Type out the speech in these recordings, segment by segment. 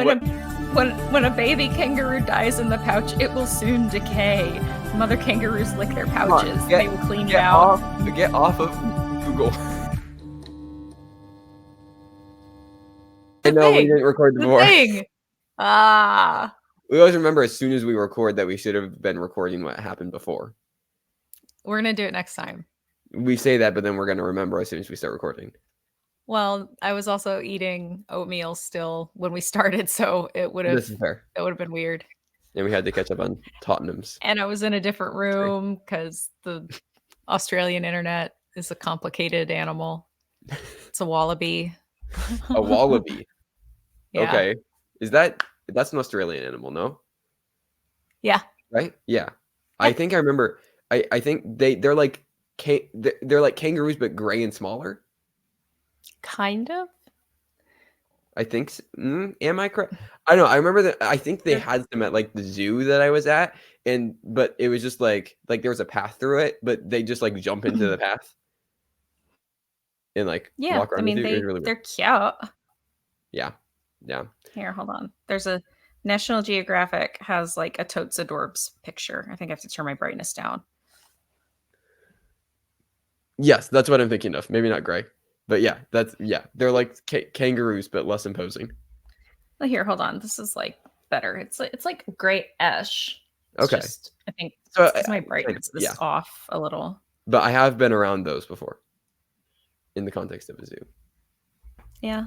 When a baby kangaroo dies in the pouch, it will soon decay. Mother kangaroos lick their pouches. They will clean you out. Get off of Google. I know we didn't record before. We always remember as soon as we record that we should have been recording what happened before. We're going to do it next time. We say that, but then we're going to remember as soon as we start recording. Well, I was also eating oatmeal still when we started, so it would have been weird. And we had to catch up on Tottenham's. And I was in a different room because the Australian internet is a complicated animal. It's a wallaby. A wallaby? Yeah. Okay. That's an Australian animal, no? Yeah. Right? Yeah. I think I remember. I think they're like kangaroos, but gray and smaller. Kind of. I think. Am I correct? I don't know. I remember that. I think they had them at like the zoo that I was at, but it was just like there was a path through it, but they just like jump into the path and like walk around. I mean, they're cute. Yeah. Here, hold on. There's a National Geographic has like a totes adorbs picture. I think I have to turn my brightness down. Yes, that's what I'm thinking of. Maybe not gray. But they're like kangaroos, but less imposing. Well, here, hold on. This is like better. It's like grayish. Okay. I think so. My brightness is off a little. But I have been around those before, in the context of a zoo. Yeah.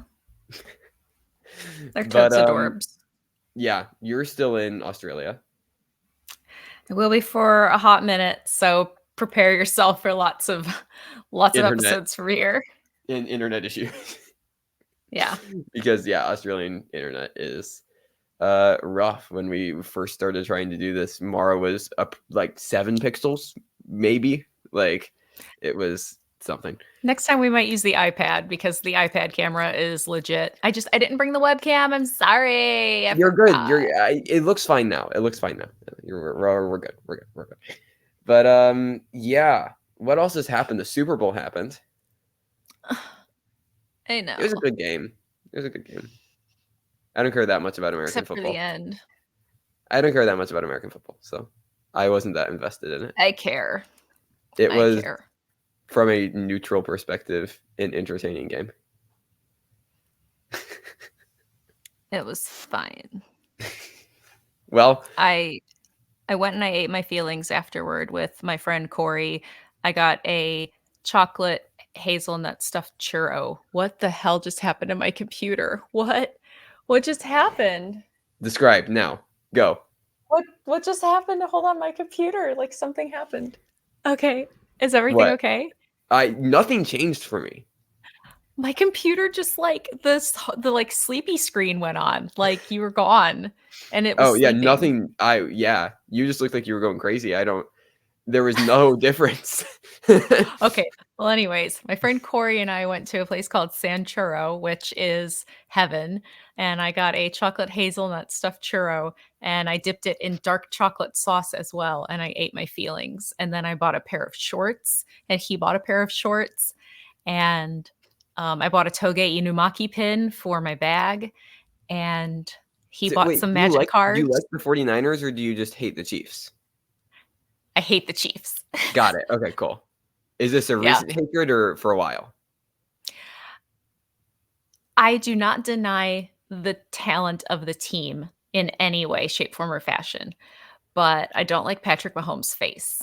They're totes adorbs. Yeah, you're still in Australia. I will be for a hot minute, so prepare yourself for lots of episodes from here. In internet issues. Yeah. Because Australian internet is rough. When we first started trying to do this, Mara was up like 7 pixels, maybe. Like it was something. Next time we might use the iPad because the iPad camera is legit. I didn't bring the webcam. I'm sorry. You're good. It looks fine now. We're good. We're good. But what else has happened? The Super Bowl happened. I know. It was a good game. I don't care that much about American football. Except for the end. I don't care that much about American football, so I wasn't that invested in it. I care. It was, from a neutral perspective, an entertaining game. It was fine. Well, I went and I ate my feelings afterward with my friend Corey. I got a chocolate hazelnut stuffed churro. What the hell just happened to my computer? What just happened? Describe now. Go. What just happened? Hold on, my computer. Like something happened. Okay. Is everything okay? Nothing changed for me. My computer just like the like sleepy screen went on. Like you were gone. And it was sleeping. Nothing. You just looked like you were going crazy. There was no difference. Okay. Well, anyways, my friend Corey and I went to a place called San Churro, which is heaven. And I got a chocolate hazelnut stuffed churro and I dipped it in dark chocolate sauce as well. And I ate my feelings. And then I bought a pair of shorts and he bought a pair of shorts. And I bought a Toge Inumaki pin for my bag. And he bought some magic cards. Do you like the 49ers or do you just hate the Chiefs? I hate the Chiefs. Got it. Okay, cool. Is this a recent hatred or for a while? I do not deny the talent of the team in any way, shape, form, or fashion, but I don't like Patrick Mahomes' face.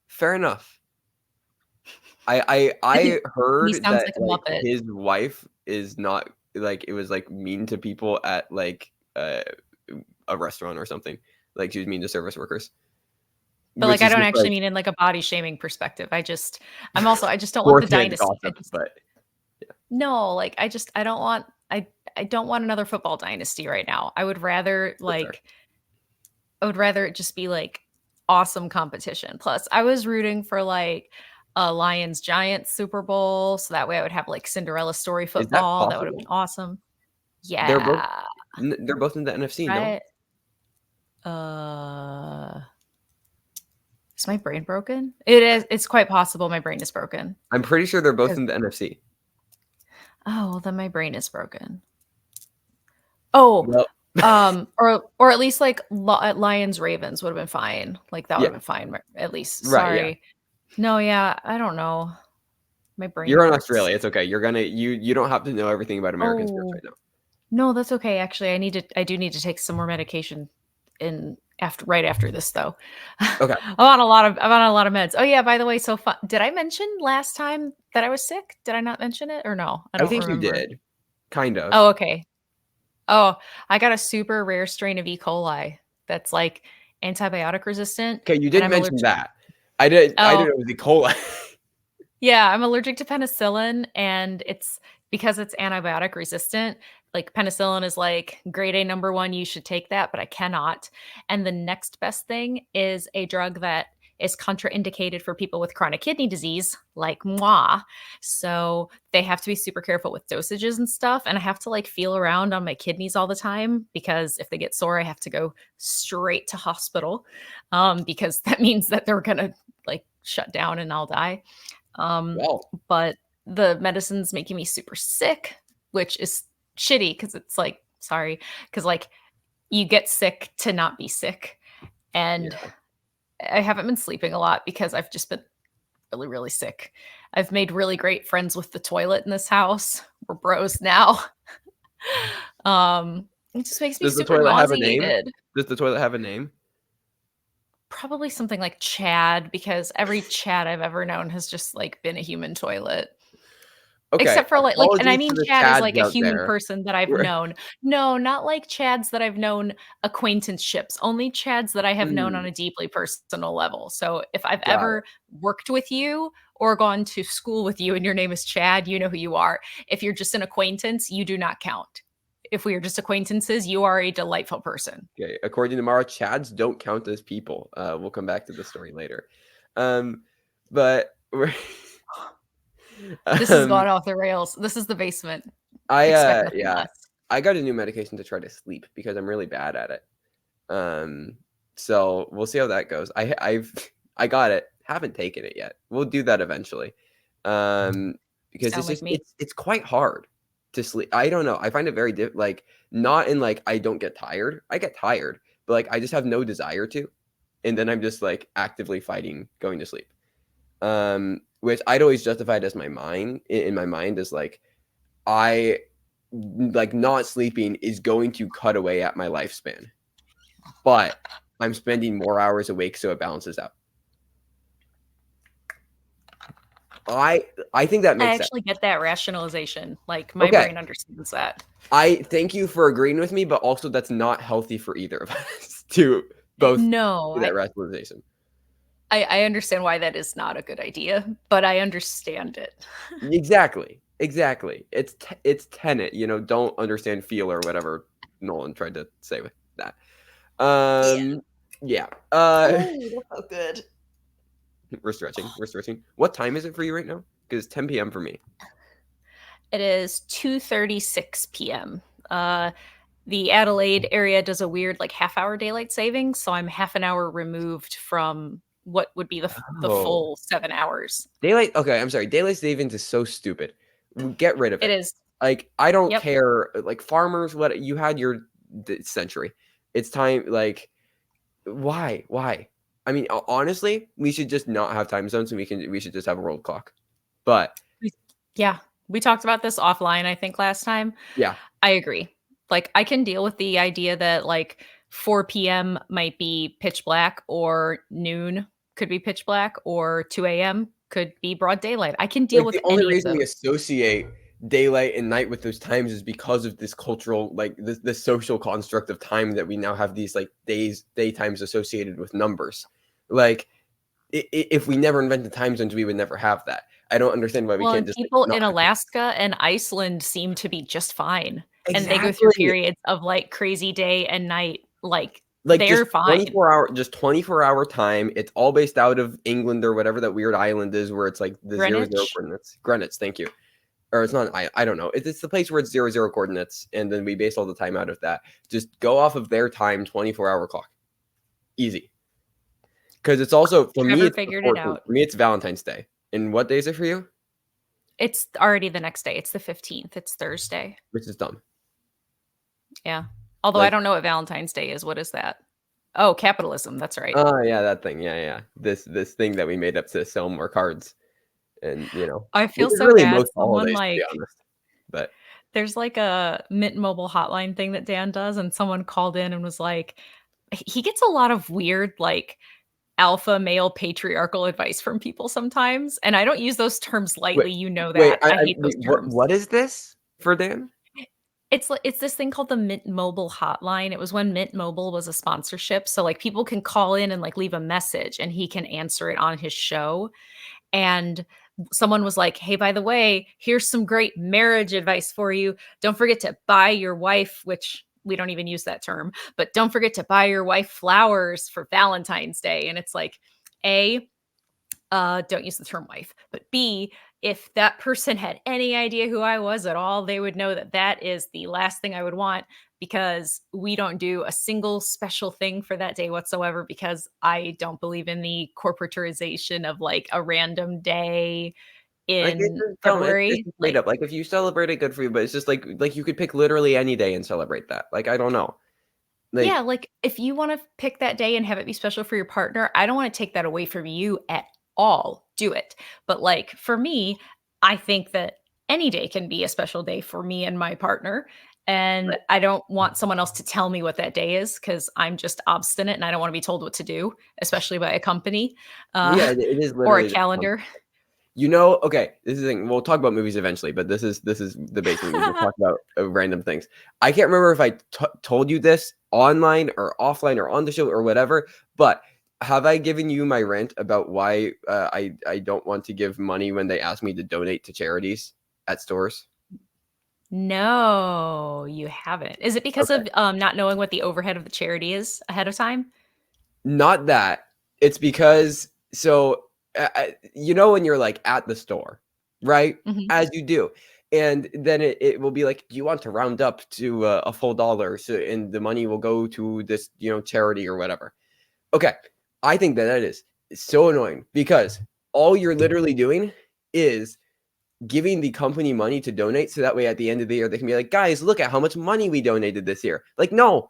Fair enough. I heard that his wife is not it was mean to people at a restaurant or something. Like she was mean to service workers. But I don't actually mean in a body shaming perspective. I just don't want the dynasty. No, I don't want another football dynasty right now. I would rather it just be awesome competition. Plus, I was rooting for a Lions Giants Super Bowl, so that way I would have Cinderella story football. That would have been awesome. Yeah, they're both in the NFC, right? Is my brain broken? It is. It's quite possible my brain is broken. I'm pretty sure they're both in the NFC. Oh, well, then my brain is broken. Oh, Well, or at least, like, Lions, Ravens would've been fine. Like, that yeah, would've been fine, at least. right, yeah. Sorry. No, yeah, I don't know. My brain You're in hurts. Australia, it's okay. You don't have to know everything about American sports Oh, right now. no, that's okay, actually, I do need to take some more medication in after right after this, though. Okay. I'm on a lot of meds. Oh, yeah, by the way, so fu did I mention last time that I was sick? Did I not mention it or no? I I don't think you remember. did, kind of. Oh, okay. Oh, I got a super rare strain of E. coli that's, like, antibiotic resistant, Okay, you and did I'm mention allergic. that. I Oh, didn't know it was E. coli. yeah, I'm allergic to penicillin, and it's because it's antibiotic resistant. Like, penicillin is, like, grade A number 1, you should take that, but I cannot. And the next best thing is a drug that is contraindicated for people with chronic kidney disease, like moi. So, they have to be super careful with dosages and stuff, and I have to, like, feel around on my kidneys all the time because if they get sore, I have to go straight to hospital, because that means that they're gonna, like, shut down and I'll die. Um, Well, but the medicine's making me super sick, which is shitty because it's like, sorry, because like you get sick to not be sick. And yeah. I haven't been sleeping a lot because I've just been really, really sick. I've made really great friends with the toilet in this house. We're bros now. It just makes me Does the super toilet have a name? nauseated. Does the toilet have a name? Probably something like Chad because every Chad I've ever known has just like been a human toilet. Okay, Except for, like and I apologies to mean the Chad as, like, Chads a out human there. person that I've We're known. No, not like Chads that I've known acquaintanceships, only Chads that I have known on mm, a deeply personal level. So, if I've got ever it. worked with you or gone to school with you and your name is Chad, you know who you are. If you're just an acquaintance, you do not count. If we are just acquaintances, you are a delightful person. Okay, according to Mara, Chads don't count as people. We'll come back to the story later. Um, but we're This has um, gone off the rails. This is the basement. Expect nothing yeah, less. I got a new medication to try to sleep because I'm really bad at it. Um, so we'll see how that goes. I got it. Haven't taken it yet. We'll do that eventually. Because Sound like me. it's quite hard to sleep. I don't know. I find it very like not in like I don't get tired. I get tired, but like I just have no desire to, and then I'm just like actively fighting going to sleep. Which I'd always justified as my mind in my mind is like I like not sleeping is going to cut away at my lifespan, but I'm spending more hours awake, so it balances out. I think that I makes sense. actually get that rationalization. Like, my Okay, brain understands that. I thank you for agreeing with me, but also that's not healthy for either of us to both No, do that rationalization. I understand why that is not a good idea, but I understand it. Exactly, exactly. It's tenet, you know, don't understand feel or whatever Nolan tried to say with that. Yeah. Yeah. Oh, that felt good. We're stretching. We're stretching. What time is it for you right now? Because it's 10 p.m. for me. It is 2:36 PM. The Adelaide area does a weird, like, half-hour daylight savings, so I'm half an hour removed from what would be the Oh. full 7 hours. Daylight okay, I'm sorry, daylight savings is so stupid. Get rid of It it. is. Like, I don't Yep. care, like, farmers, what you had your century. It's time like, why? Why? I mean, ho honestly, we should just not have time zones and we should just have a world clock. But, We Yeah, we talked about this offline, I think, last time. yeah, I agree. Like, I can deal with the idea that, like, 4 PM might be pitch black or noon could be pitch black or 2 AM could be broad daylight. I can deal like, with the only any of reason we those. associate daylight and night with those times is because of this cultural like, this social construct of time that we now have these, like, daytimes associated with numbers. Like, if we never invented time zones, we would never have that. I don't understand why we Well, can't and just, like, people not in have it. Alaska and Iceland seem to be just fine, and they go through Exactly. periods of, like, crazy day and night, like, Like, they're fine. 24-hour time. It's all based out of England or whatever that weird island is where it's, like, the 0 Greenwich? coordinates. Greenwich, thank you. Or it's not I don't know. It's the place where it's 0 coordinates, and then we base all the time out of that. Just go off of their time, 24-hour clock. Easy. Because it's also for me, Trevor it's the figured it 14th. out. For me, it's Valentine's Day. And what day is it for you? It's already the next day, it's the 15th, it's Thursday. Which is dumb. Yeah. Although I Like, don't know what Valentine's Day is. What is that? Oh, capitalism. That's right. oh, yeah, that thing, yeah, yeah. This thing that we made up to sell more cards and, I which feel is so really bad. most Someone holidays, to be like honest. But there's like a Mint Mobile hotline thing that Dan does, and someone called in and was like, he gets a lot of weird, like, alpha male patriarchal advice from people sometimes. And I don't use those terms wait lightly. You know wait, that. I hate those wait, terms. what is this for Dan? It's this thing called the Mint Mobile hotline. It was when Mint Mobile was a sponsorship. So like people can call in and like leave a message and he can answer it on his show. And someone was like, "Hey, by the way, here's some great marriage advice for you. Don't forget to buy your wife," which we don't even use that term, but don't forget to buy your wife flowers for Valentine's Day. And it's like, A, don't use the term wife, but B, if that person had any idea who I was at all, they would know that that is the last thing I would want because we don't do a single special thing for that day whatsoever because I don't believe in the corporatization of like a random day Like, it's in just dumb, it's February. just made Like, up, like, if you celebrate it, good for you, but it's just like, you could pick literally any day and celebrate that, like, I don't know. yeah, Like, like, if you wanna pick that day and have it be special for your partner, I don't wanna take that away from you at all, do it. But, like, for me, I think that any day can be a special day for me and my partner, and right. I don't want someone else to tell me what that day is because 'cause I'm just obstinate and I don't wanna be told what to do, especially by a company, Well, uh, yeah, it is or a literally just calendar. okay, this is the thing, we'll talk about movies eventually, but this is the basic, we just talk about, random things. I can't remember if I told you this online or offline or on the show or whatever, but have I given you my rant about why, I don't want to give money when they ask me to donate to charities at stores? No, you haven't. Is it because Okay. of, not knowing what the overhead of the charity is ahead of time? Not that. It's because when you're, like, at the store, right? Mhm. As you do, and then it will be like, "Do you want to round up to a full dollar so and the money will go to this, charity or whatever." Okay, I think that is so annoying because all you're literally doing is giving the company money to donate so that way at the end of the year they can be like, "Guys, look at how much money we donated this year." Like, no,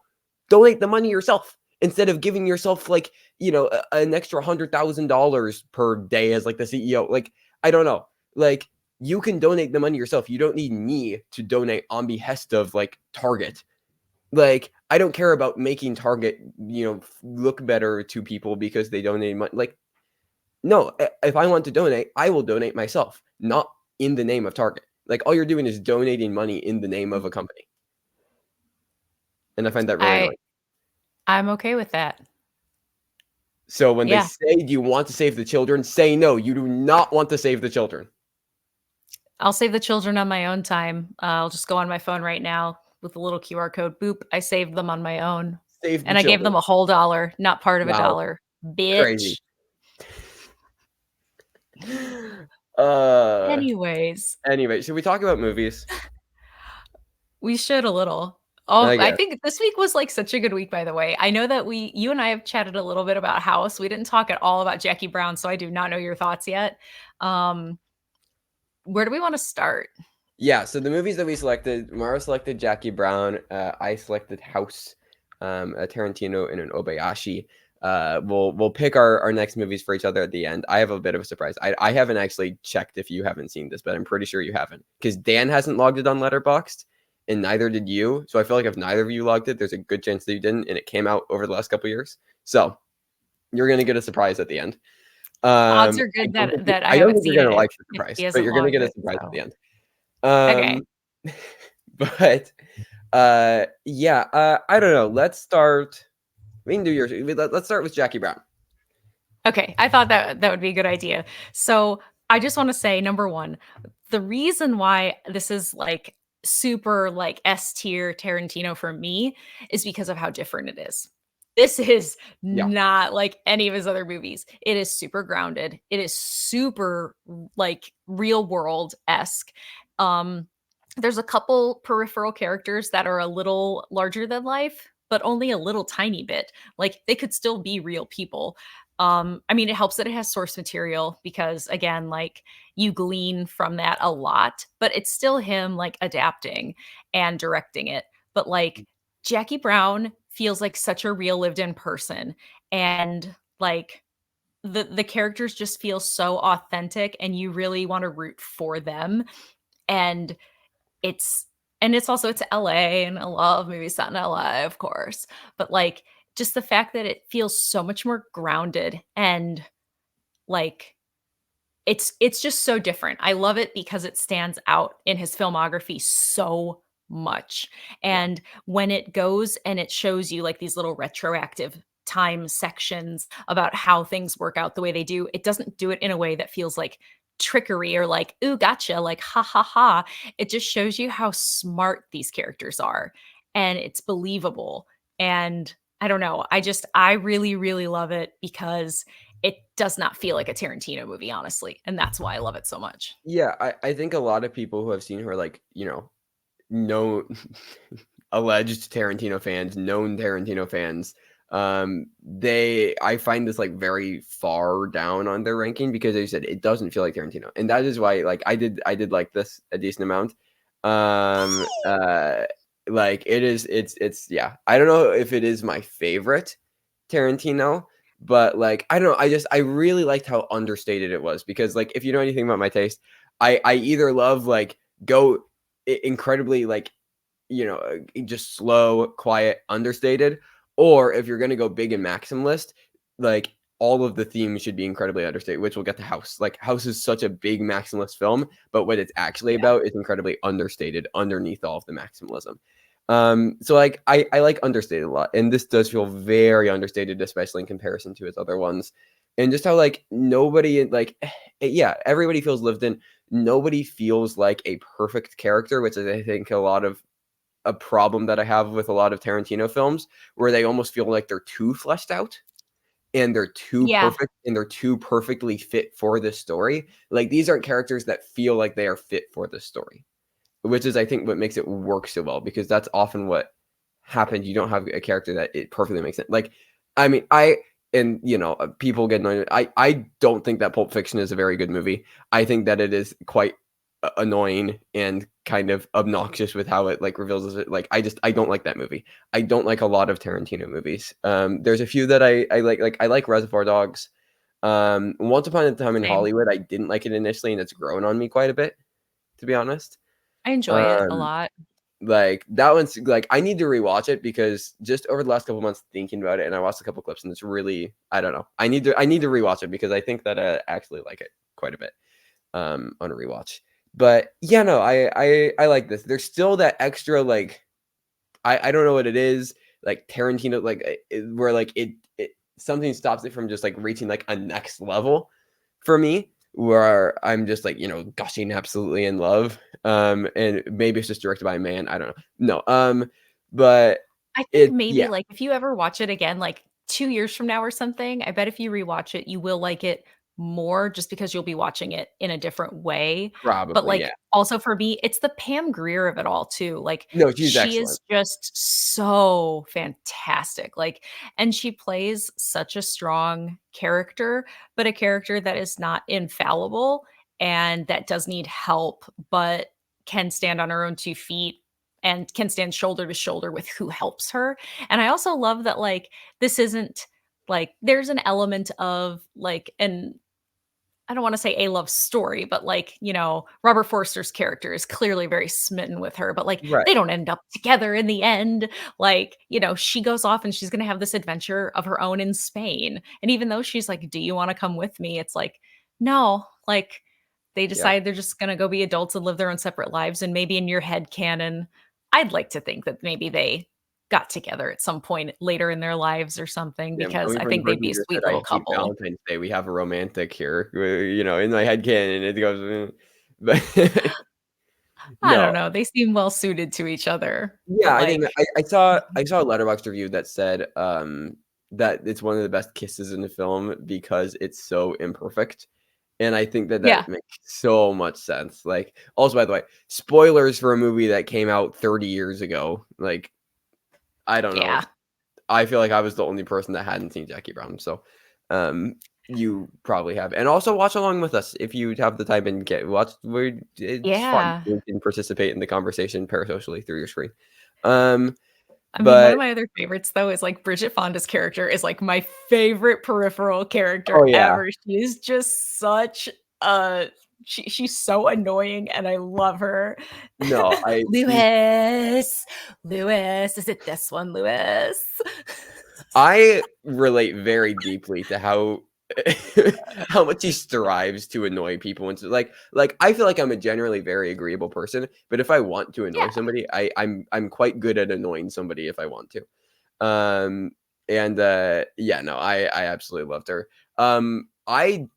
donate the money yourself instead of giving yourself like, an extra $100,000 per day as like the CEO. Like, I don't know. Like, you can donate the money yourself. You don't need me to donate on behest of like Target. Like, I don't care about making Target, look better to people because they donate money. Like, no, if I want to donate, I will donate myself, not in the name of Target. Like, all you're doing is donating money in the name of a company, and I find that really I annoying. I'm okay with that. So when they Yeah, say, "Do you want to save the children?" say, "No, you do not want to save the children. I'll save the children on my own time. I'll just go on my phone right now with a little QR code. Boop, I saved them on my own, Save the and I gave children." them a whole dollar, not part of a Wow, dollar. crazy. Bitch. Uh, Anyways, anyway, should we talk about movies? we should a little. Oh, I I guess. think this week was, like, such a good week, by the way. I know that you and I have chatted a little bit about House. We didn't talk at all about Jackie Brown, so I do not know your thoughts yet. Um, where do we wanna start? Yeah, so the movies that we selected, Mara selected Jackie Brown, I selected House, a Tarantino and an Obayashi. We'll pick our next movies for each other at the end. I have a bit of a surprise. I haven't actually checked if you haven't seen this, but I'm pretty sure you haven't because Dan hasn't logged it on Letterboxd, and neither did you. So I feel like if neither of you logged it, there's a good chance that you didn't, and it came out over the last couple years. So you're gonna get a surprise at the end. Odds are I good don't that think I I don't haven't think you're seen it gonna like the if he surprise, but hasn't you're gonna logged get a it, surprise at the so end. okay. Um, but yeah, I don't know. Let's start. We can do yours. Let's start with Jackie Brown. Okay, I thought that that would be a good idea. So, I just wanna say, number 1, the reason why this is, like, super, like, S tier Tarantino for me is because of how different it is. This is Yeah, not like any of his other movies. It is super grounded. It is super, like, real world-esque. Um, there's a couple peripheral characters that are a little larger than life, but only a little tiny bit. Like, they could still be real people. I mean, it helps that it has source material because again, like you glean from that a lot, but it's still him like adapting and directing it. But like Jackie Brown feels like such a real lived in person, and, like, the characters just feel so authentic, and you really wanna root for them, and it's it's also it's LA, and a lot of movies set in LA, of course, but, like, just the fact that it feels so much more grounded and, like, it's just so different. I love it because it stands out in his filmography so much, Yeah. and when it goes and it shows you, like, these little retroactive time sections about how things work out the way they do, it doesn't do it in a way that feels like trickery or like, "Ooh, gotcha," like, "Ha, ha, ha." It just shows you how smart these characters are, and it's believable, and I don't know, I really, really love it because it does not feel like a Tarantino movie, honestly, and that's why I love it so much. Yeah, I think a lot of people who have seen her, like, know alleged Tarantino fans, known Tarantino fans, they I find this, like, very far down on their ranking because they said it doesn't feel like Tarantino, and that is why, like, I did like this a decent amount. Um, uh, like, it's yeah. I don't know if it is my favorite Tarantino, but, like, I don't know, I really liked how understated it was because, like, if you know anything about my taste, I either love, like, go incredibly, like, just slow, quiet, understated, or if you're gonna go big and maximalist, like, all of the themes should be incredibly understated, which we'll get to House. Like, House is such a big maximalist film, but what it's actually Yeah. about is incredibly understated underneath all of the maximalism. So, like, I like understated a lot, and this does feel very understated, especially in comparison to his other ones. And just how, like, nobody, like, yeah, everybody feels lived in. Nobody feels like a perfect character, which is, I think, a problem that I have with a lot of Tarantino films, where they almost feel like they're too fleshed out and they're too Yeah. perfect and they're too perfectly fit for this story. Like, these aren't characters that feel like they are fit for this story, which is, I think, what makes it work so well because that's often what happens. You don't have a character that it perfectly makes sense. Like, I mean, people get annoyed. I don't think that Pulp Fiction is a very good movie. I think that it is quite annoying and kind of obnoxious with how it, like, reveals it. Like, I don't like that movie. I don't like a lot of Tarantino movies. There's a few that I like. Like, I like Reservoir Dogs. Once Upon a Time in Same. Hollywood, I didn't like it initially, and it's grown on me quite a bit, to be honest. I enjoy it a Um, lot. like, that one's like, I need to rewatch it because just over the last couple months thinking about it, and I watched a couple clips, and it's really, I don't know. I need to rewatch it because I think that I actually like it quite a bit on a rewatch. But yeah, no, I like this. There's still that extra, like, I don't know what it is, like Tarantino, like, where, like, it something stops it from just, like, reaching, like, a next level for me, where I'm just, like, gushing absolutely in love. And maybe it's just directed by a man. I don't know. No. But I think it maybe, yeah, like, if you ever watch it again, like, 2 years from now or something, I bet if you rewatch it, you will like it more just because you'll be watching it in a different way. But, probably, like, yeah. also for me, it's the Pam Grier of it all too. Like, No, she's she is excellent. just so fantastic. Like, and she plays such a strong character, but a character that is not infallible and that does need help, but can stand on her own 2 feet and can stand shoulder to shoulder with who helps her. And I also love that, like, this isn't like there's an element of like an I don't wanna say a love story, but, like, Robert Forster's character is clearly very smitten with her, but, like, Right. they don't end up together in the end. Like, she goes off and she's gonna have this adventure of her own in Spain, and even though she's like, "Do you wanna come with me?" It's like, "No." Like, they Yeah. decide they're just gonna go be adults and live their own separate lives, and maybe in your head canon, I'd like to think that maybe they got together at some point later in their lives or something Yeah, because coming I from the think they'd person be who a just said, sweet "I little hate couple. Valentine's Day," we have a romantic here, in my head canon, it goes, but I don't no. know, they seem well suited to each other, Yeah, but, I think like that I saw a Letterboxd review that said, that it's one of the best kisses in the film because it's so imperfect, and I think that yeah, that makes so much sense. Like, also, by the way, spoilers for a movie that came out 30 years ago, like, I don't know. yeah, I feel like I was the only person that hadn't seen Jackie Brown, so, you probably have. And also watch along with us if you have the time and get watch it's fun. yeah. You can participate in the conversation parasocially through your screen. Um, I mean, one But of my other favorites, though, is, like, Bridget Fonda's character is, like, my favorite peripheral character oh, yeah. ever. She is just such a she's so annoying, and I love her. No, I she's "Louis, Louis, is it this one, Louis?" I relate very deeply to how how much he strives to annoy people and so I feel like I'm a generally very agreeable person, but if I want to annoy Yeah, somebody, I'm quite good at annoying somebody if I want to. Um, and, yeah, no, I absolutely loved her. I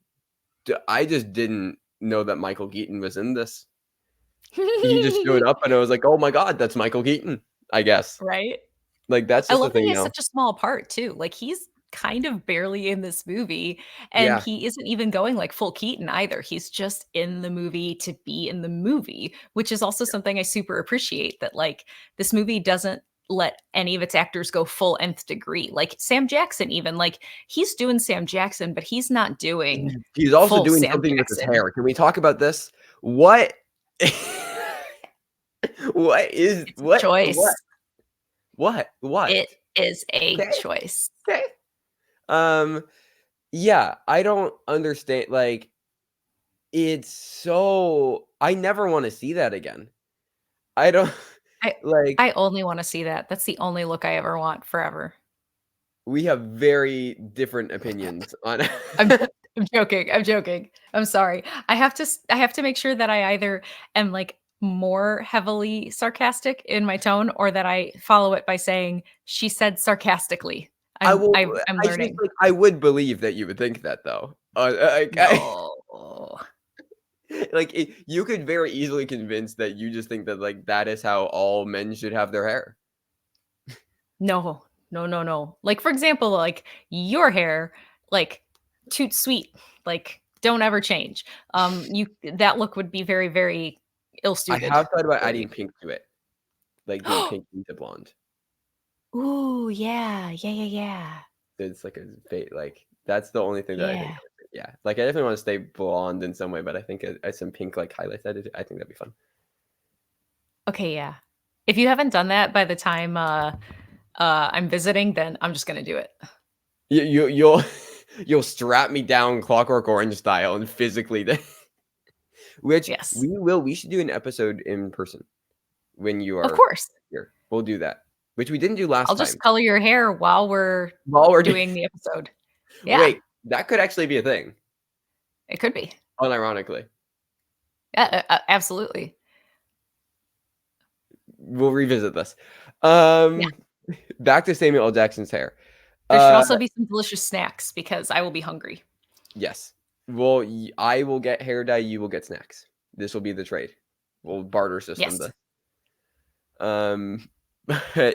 just didn't know that Michael Keaton was in this. He just showed up and I was like, "Oh my god, that's Michael Keaton," I guess. right? Like, that's I just love a that he thing has now. such a small part too, like, he's kind of barely in this movie, and Yeah. he isn't even going, like, full Keaton either, he's just in the movie to be in the movie, which is also something I super appreciate that, like, this movie doesn't let any of its actors go full nth degree, like, Sam Jackson even, like, he's doing Sam Jackson, but he's not doing He's also full doing Sam something with his Jackson. hair. Can we talk about this? What what is It's a choice. what? It is a Okay, choice. okay. Um, yeah, I don't understand, like, it's so I never wanna see that again. I don't I like, I only wanna see that, that's the only look I ever want forever. we have very different opinions on I'm I'm joking, I'm joking. I'm sorry. I have to make sure that I either am, like, more heavily sarcastic in my tone or that I follow it by saying, "She said sarcastically." I will I'm I think, learning. like, I would believe that you would think that though. I No. like, you could very easily convince that you just think that, like, that is how all men should have their hair. No. No, no, no. Like, for example, like, your hair, like, toot sweet, like, don't ever change. You that look would be very, very I ill-suited have thought about for you. adding pink to it, like, doing pink into blonde. Ooh, yeah. Yeah, yeah, yeah. It's like a fate, like, that's the only thing that I think Yeah. I would do, yeah. Like, I definitely wanna stay blonde in some way, but I think some pink, like, highlights added, I think that'd be fun. Okay, yeah. If you haven't done that by the time, I'm visiting, then I'm just gonna do it. You'll you'll strap me down Clockwork Orange style and physically which Yes. we should do an episode in person when you Of are course. here. We'll do that, which we didn't do I'll last just time. color your hair while we're While we're doing the episode. Yeah, wait, that could actually be a thing, it could be. unironically. Yeah, absolutely. We'll revisit this. Yeah. Um, back to Samuel L. Jackson's hair. There should Uh, also be some delicious snacks because I will be hungry. yes. Well, I will get hair dye, you will get snacks. This will be the trade. We'll barter system Yes. this. Um,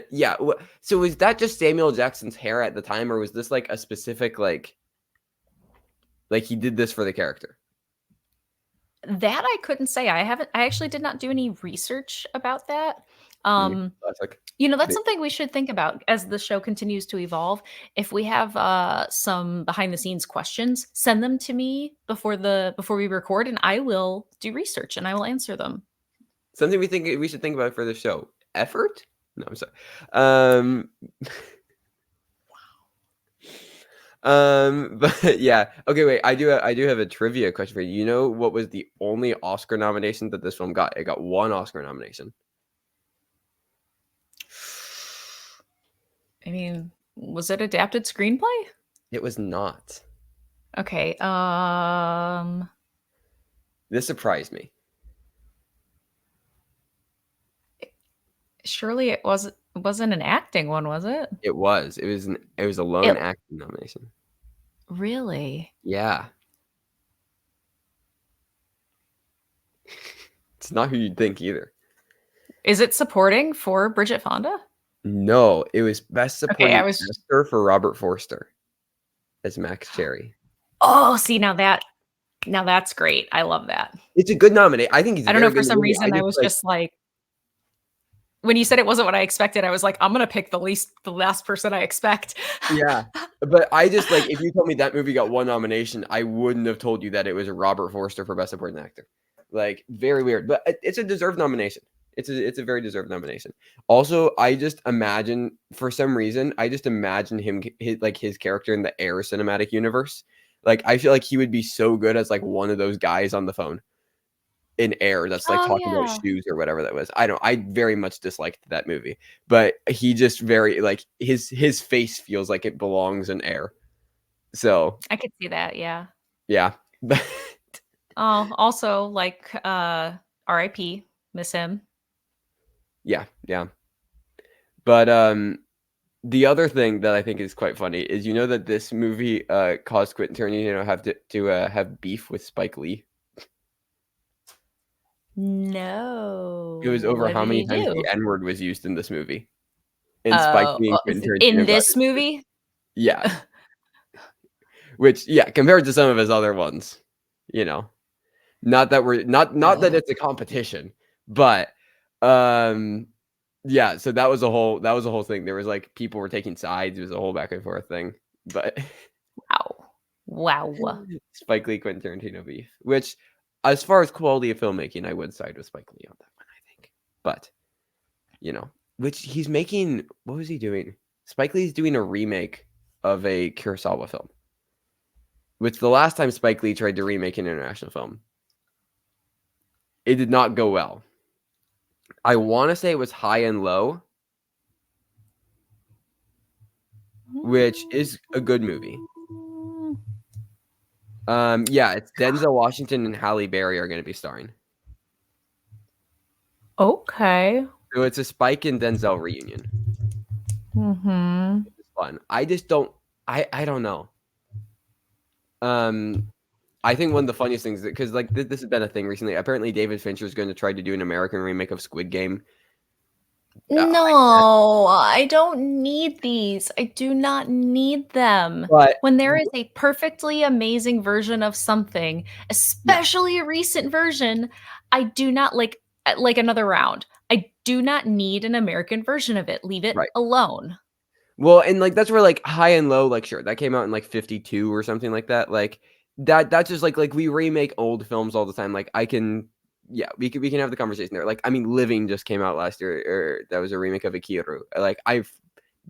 yeah. So was that just Samuel Jackson's hair at the time, or was this like a specific like he did this for the character? That I couldn't say. I actually did not do any research about that. Mm, Um, classic. that's The- something we should think about as the show continues to evolve. If we have, some behind the scenes questions, send them to me before we record, and I will do research, and I will answer them. Something we should think about for the show. Effort? No, I'm sorry. Um, but yeah. Okay, wait. I do have a trivia question for you. You know what was the only Oscar nomination that this film got? It got one Oscar nomination. I mean, was it adapted screenplay? It was not. Okay, This surprised me. surely it wasn't an acting one, was it? It was. It was a lone It acting nomination. really? Yeah. It's not who you'd think either. Is it supporting for Bridget Fonda? No, it was best Okay, I supporting was just actor for Robert Forster as Max Cherry. oh, see, now that's great. I love that. It's a good nomination. I think he's I don't know, very for good in the some movie. I reason, I just was like just like when you said it wasn't what I expected, I was like, "I'm gonna pick the last person I expect." yeah. But I just like if you told me that movie got one nomination, I wouldn't have told you that it was Robert Forster for best supporting actor. Like very weird, but it's a deserved nomination. It's a very deserved nomination. Also, I just imagine for some reason, I just imagine his character in the Air cinematic universe. Like I feel like he would be so good as like one of those guys on the phone in Air that's like Oh, talking about yeah. shoes or whatever that was. I very much disliked that movie, but he just very like his face feels like it belongs in Air. So I could see that, yeah. yeah. Oh, also, like, RIP, miss him. Yeah, yeah. But the other thing that I think is quite funny is that this movie caused Quentin Tarantino to have beef with Spike Lee. It was No. over What how did many he times the do? N-word was used in this movie. And Spike Lee and Quentin In Tarantino got this into it. movie? Yeah. Which compared to some of his other ones, you know. Not that we're not that it's a competition, but um yeah, so that was a whole thing. There was like people were taking sides. It was a whole back and forth thing. But Wow. Wow. Spike Lee Quentin Tarantino beef, which as far as quality of filmmaking, I would side with Spike Lee on that one, I think. But, which he's making what was he doing? Spike Lee's doing a remake of a Kurosawa film. Which the last time Spike Lee tried to remake an international film, it did not go well. I want to say it was High and Low, which is a good movie. Yeah, it's Denzel Washington and Halle Berry are going to be starring. Okay. So it's a Spike and Denzel reunion. Mhm. It's fun. I just don't. I don't know. Um, I think one of the funniest things because like this has been a thing recently. Apparently, David Fincher is going to try to do an American remake of Squid Game. No, I don't need these. I do not need them. But When there is a perfectly amazing version of something, yeah, especially a recent version, I do not like another round. I do not need an American version of it. Leave it right. alone. Well, and like that's where like High and Low, like sure, that came out in like 52 or something like that. Like that's just like we remake old films all the time. Like I can yeah, we can have the conversation there. Like I mean Living just came out last year, or that was a remake of Akiru. Like I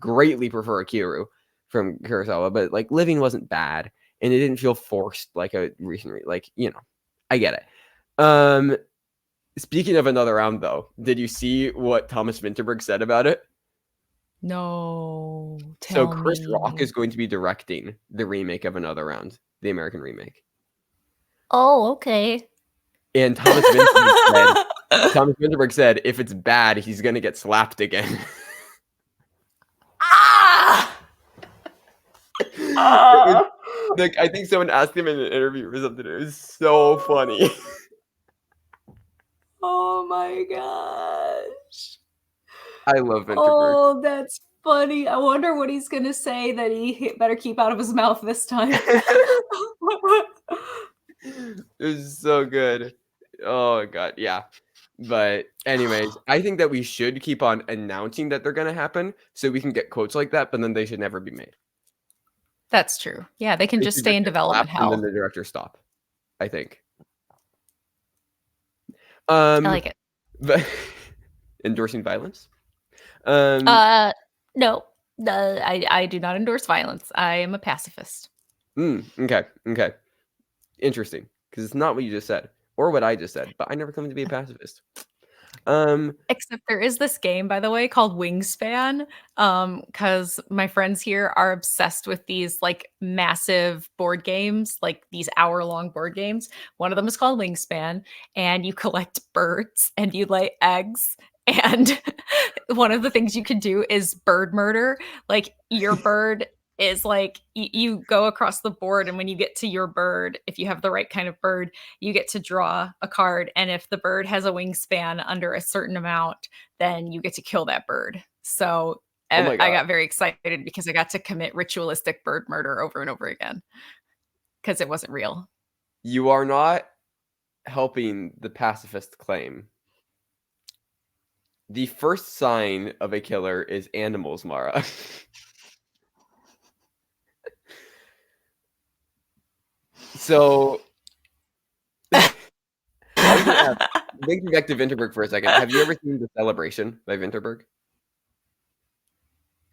greatly prefer Akiru from Kurosawa, but like Living wasn't bad and it didn't feel forced like a recent like, I get it. Speaking of another round though, did you see what Thomas Vinterberg said about it? No, So tell Chris Rock me. is going to be directing the remake of Another Round, the American remake. Oh, okay. And Thomas Vinterberg said if it's bad, he's gonna get slapped again. Ah! It was Ah! like I think someone asked him in an interview or something. It was so funny. Oh my gosh. I love Vinterberg. Oh, that's funny. I wonder what he's gonna say that he better keep out of his mouth this time. It was so good. Oh god, yeah. But anyways, I think that we should keep on announcing that they're gonna happen so we can get quotes like that, but then they should never be made. That's true. Yeah, they can They just should stay just in get development slapped and then hell. the director stop, I think. I Um, like it. but endorsing violence? Um, Uh, no. I do not endorse violence. I am a pacifist. okay, okay. Interesting, because it's not what you just said or what I just said, but I never claimed to be a pacifist. Um, Except there is this game, by the way, called Wingspan. Because my friends here are obsessed with these like massive board games, like these hour-long board games. One of them is called Wingspan, and you collect birds and you lay eggs. And one of the things you can do is bird murder. Like your bird is like you go across the board, and when you get to your bird, if you have the right kind of bird, you get to draw a card, and if the bird has a wingspan under a certain amount, then you get to kill that bird. So oh my I god, got very excited because I got to commit ritualistic bird murder over and over again because it wasn't real. you are not helping the pacifist claim. The first sign of a killer is animals, Mara. So I'm gonna ask, brings me back to Vinterberg for a second. Have you ever seen The Celebration by Vinterberg?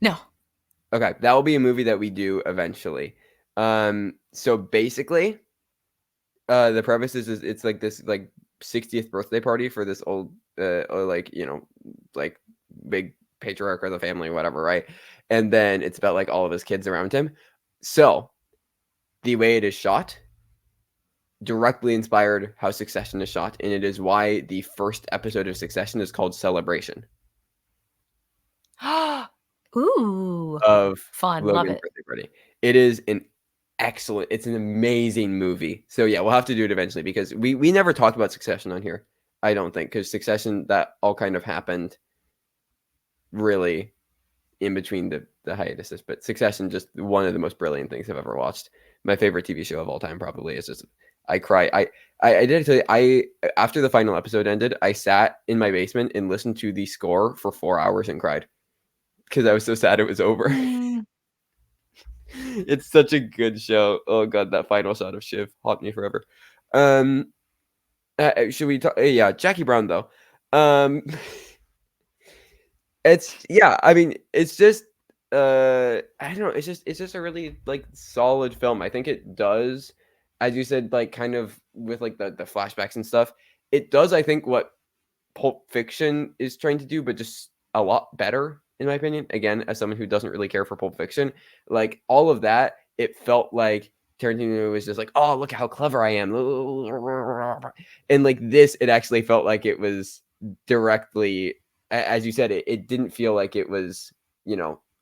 No. Okay, that will be a movie that we do eventually. So basically, the premise is it's like this like 60th birthday party for this old or like like big patriarch of the family or whatever, right? And then it's about like all of his kids around him. So the way it is shot directly inspired how Succession is shot, and it is why the first episode of Succession is called Celebration Ooh, of fun, love Logan's it. birthday party. It is an excellent, it's an amazing movie. So yeah, we'll have to do it eventually because we never talked about Succession on here. I don't think because Succession that all kind of happened really in between the hiatuses, but Succession just one of the most brilliant things I've ever watched. My favorite TV show of all time probably is just I cry. I did tell you I after the final episode ended, I sat in my basement and listened to the score for 4 hours and cried because I was so sad it was over. Mm, It's such a good show. Oh god, that final shot of Shiv haunt me forever. Um, should we talk? Yeah, Jackie Brown though. Um, it's yeah. I mean, it's just I don't know. It's just a really like solid film. I think it does, as you said, like kind of with like the flashbacks and stuff. It does, I think, what Pulp Fiction is trying to do, but just a lot better, in my opinion. Again, as someone who doesn't really care for Pulp Fiction, like all of that, it felt like Tarantino was just like, "Oh, look how clever I am," and like this, it actually felt like it was directly, as you said, it didn't feel like it was,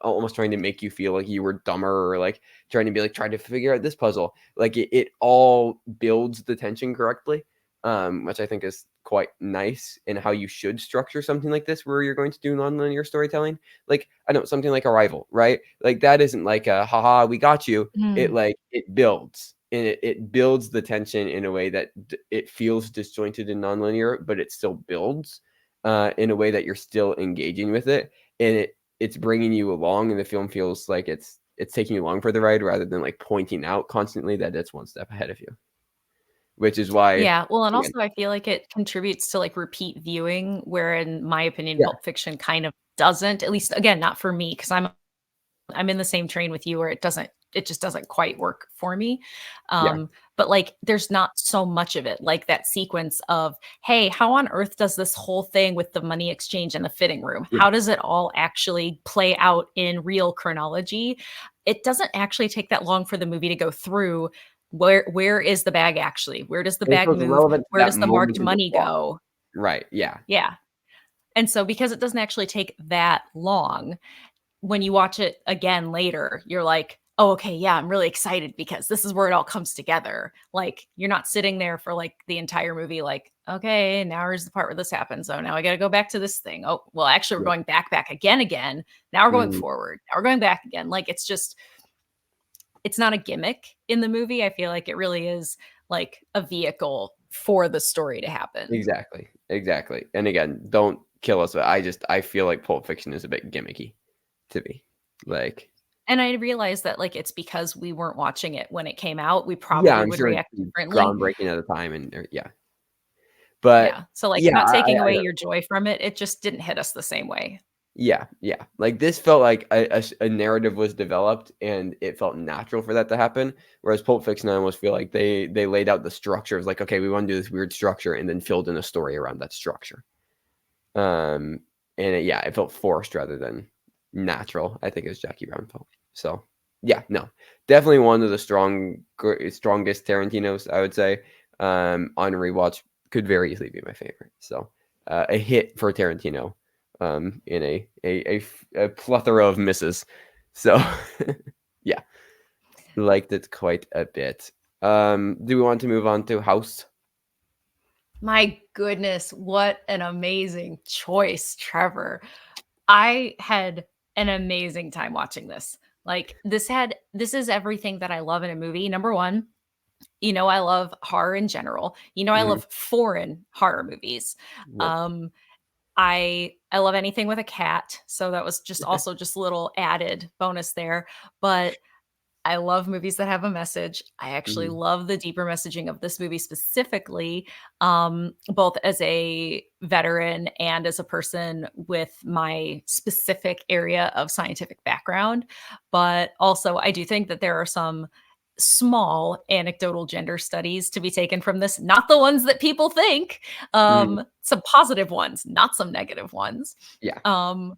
almost trying to make you feel like you were dumber or like trying to be like trying to figure out this puzzle. Like it all builds the tension correctly, which I think is quite nice in how you should structure something like this where you're going to do nonlinear storytelling. Like, I know something like Arrival, right? Like that isn't like a haha, we got you. It mm. like it builds and it builds the tension in a way that it feels disjointed and nonlinear, but it still builds in a way that you're still engaging with it, and it's bringing you along, and the film feels like it's taking you along for the ride rather than like pointing out constantly that it's one step ahead of you, which is why Yeah, well, and again, also I feel like it contributes to, like, repeat viewing, where in my opinion, yeah, Pulp Fiction kind of doesn't, at least, again, not for me, because 'cause I'm in the same train with you where it just doesn't quite work for me. yeah, But like there's not so much of it, like that sequence of, hey, how on earth does this whole thing with the money exchange and the fitting room? yeah. How does it all actually play out in real chronology? It doesn't actually take that long for the movie to go through. Where is the bag actually? Where does the And it bag feels move? relevant to Where that does the moment marked in the money plot. go? Right, yeah, Yeah. And so because it doesn't actually take that long, when you watch it again later, you're like, "Oh, okay, yeah, I'm really excited because this is where it all comes together." Like, you're not sitting there for, like, the entire movie like, "Okay, now here's the part where this happens. Oh, now I gotta go back to this thing. Oh, well, actually, we're yeah, going back again. Now we're going mhm, forward. Now we're going back again." Like, it's not a gimmick in the movie. I feel like it really is, like, a vehicle for the story to happen. exactly, exactly, and again, don't kill us, but I feel like Pulp Fiction is a bit gimmicky to me, like And I realized that, like, it's because we weren't watching it when it came out. We yeah, probably I'm would sure it's react differently. groundbreaking at the time and yeah, but Yeah, so, like, yeah, not taking I away know. your joy from it, it just didn't hit us the same way. Yeah, yeah. Like this felt like a narrative was developed and it felt natural for that to happen. Whereas Pulp Fiction, I almost feel like they laid out the structure. It was like, okay, we want to do this weird structure and then filled in a story around that structure. Um, and yeah, it felt forced rather than natural, I think as Jackie Brown felt. So yeah, no, definitely one of the strongest Tarantino's, I would say. On rewatch could very easily be my favorite. So a hit for Tarantino in a plethora of misses. So yeah, liked it quite a bit. Do we want to move on to House? My goodness, what an amazing choice, Trevor. I had an amazing time watching this. Like, this is everything that I love in a movie. Number 1, I love horror in general. I Mhm. love foreign horror movies. Yep. Um, I love anything with a cat, so that was just also just a little added bonus there, but I love movies that have a message. I actually Mhm, love the deeper messaging of this movie specifically, both as a veteran and as a person with my specific area of scientific background. But also, I do think that there are some small anecdotal gender studies to be taken from this, not the ones that people think, mhm, some positive ones, not some negative ones. yeah. Um,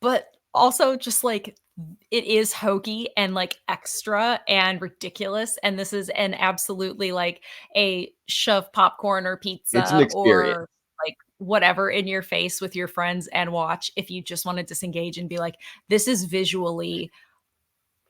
but also just, like, it is hokey and, like, extra and ridiculous, and this is an absolutely, like, a shove popcorn or It's an pizza experience. or, like, whatever in your face with your friends and watch if you just wanna disengage and be like, "This is visually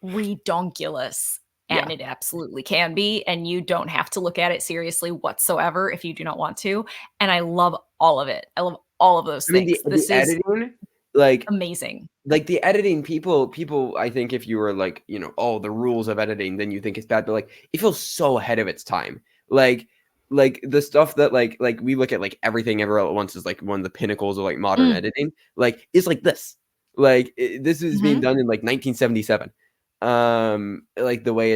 redonkulous," and Yeah. it absolutely can be, and you don't have to look at it seriously whatsoever if you do not want to, and I love all of it. I love all of those I mean, things. the This is editing, like amazing. the editing, people, I think if you were like, "Oh, the rules of editing," then you think it's bad, but, like, it feels so ahead of its time. Like the stuff that, we look at, like, Everything Everywhere All at Once is, like, one of the pinnacles of, like, modern Mm, editing, like, it's like this. Like, this is being mhm. done in, like, 1977. Like, the way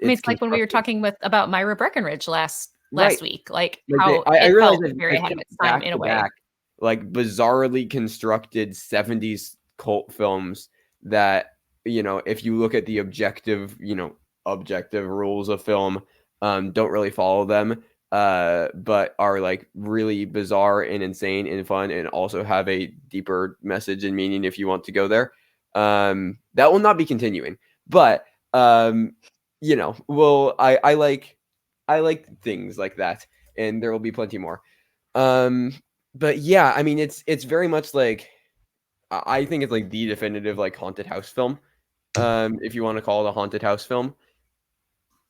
I mean, it's it's like when we were constructed. talking about Myra Breckenridge last Right. week, like, Like, how I it realize felt very I've ahead of put its time back in a to way. back, like, bizarrely constructed '70s cult films that, if you look at the objective rules of film, don't really follow them, but are, like, really bizarre and insane and fun and also have a deeper message and meaning if you want to go there. That will not be continuing, but, well, I like things like that, and there will be plenty more. Um, but yeah, I mean, it's very much like I think it's like the definitive like haunted house film. If you want to call it a haunted house film,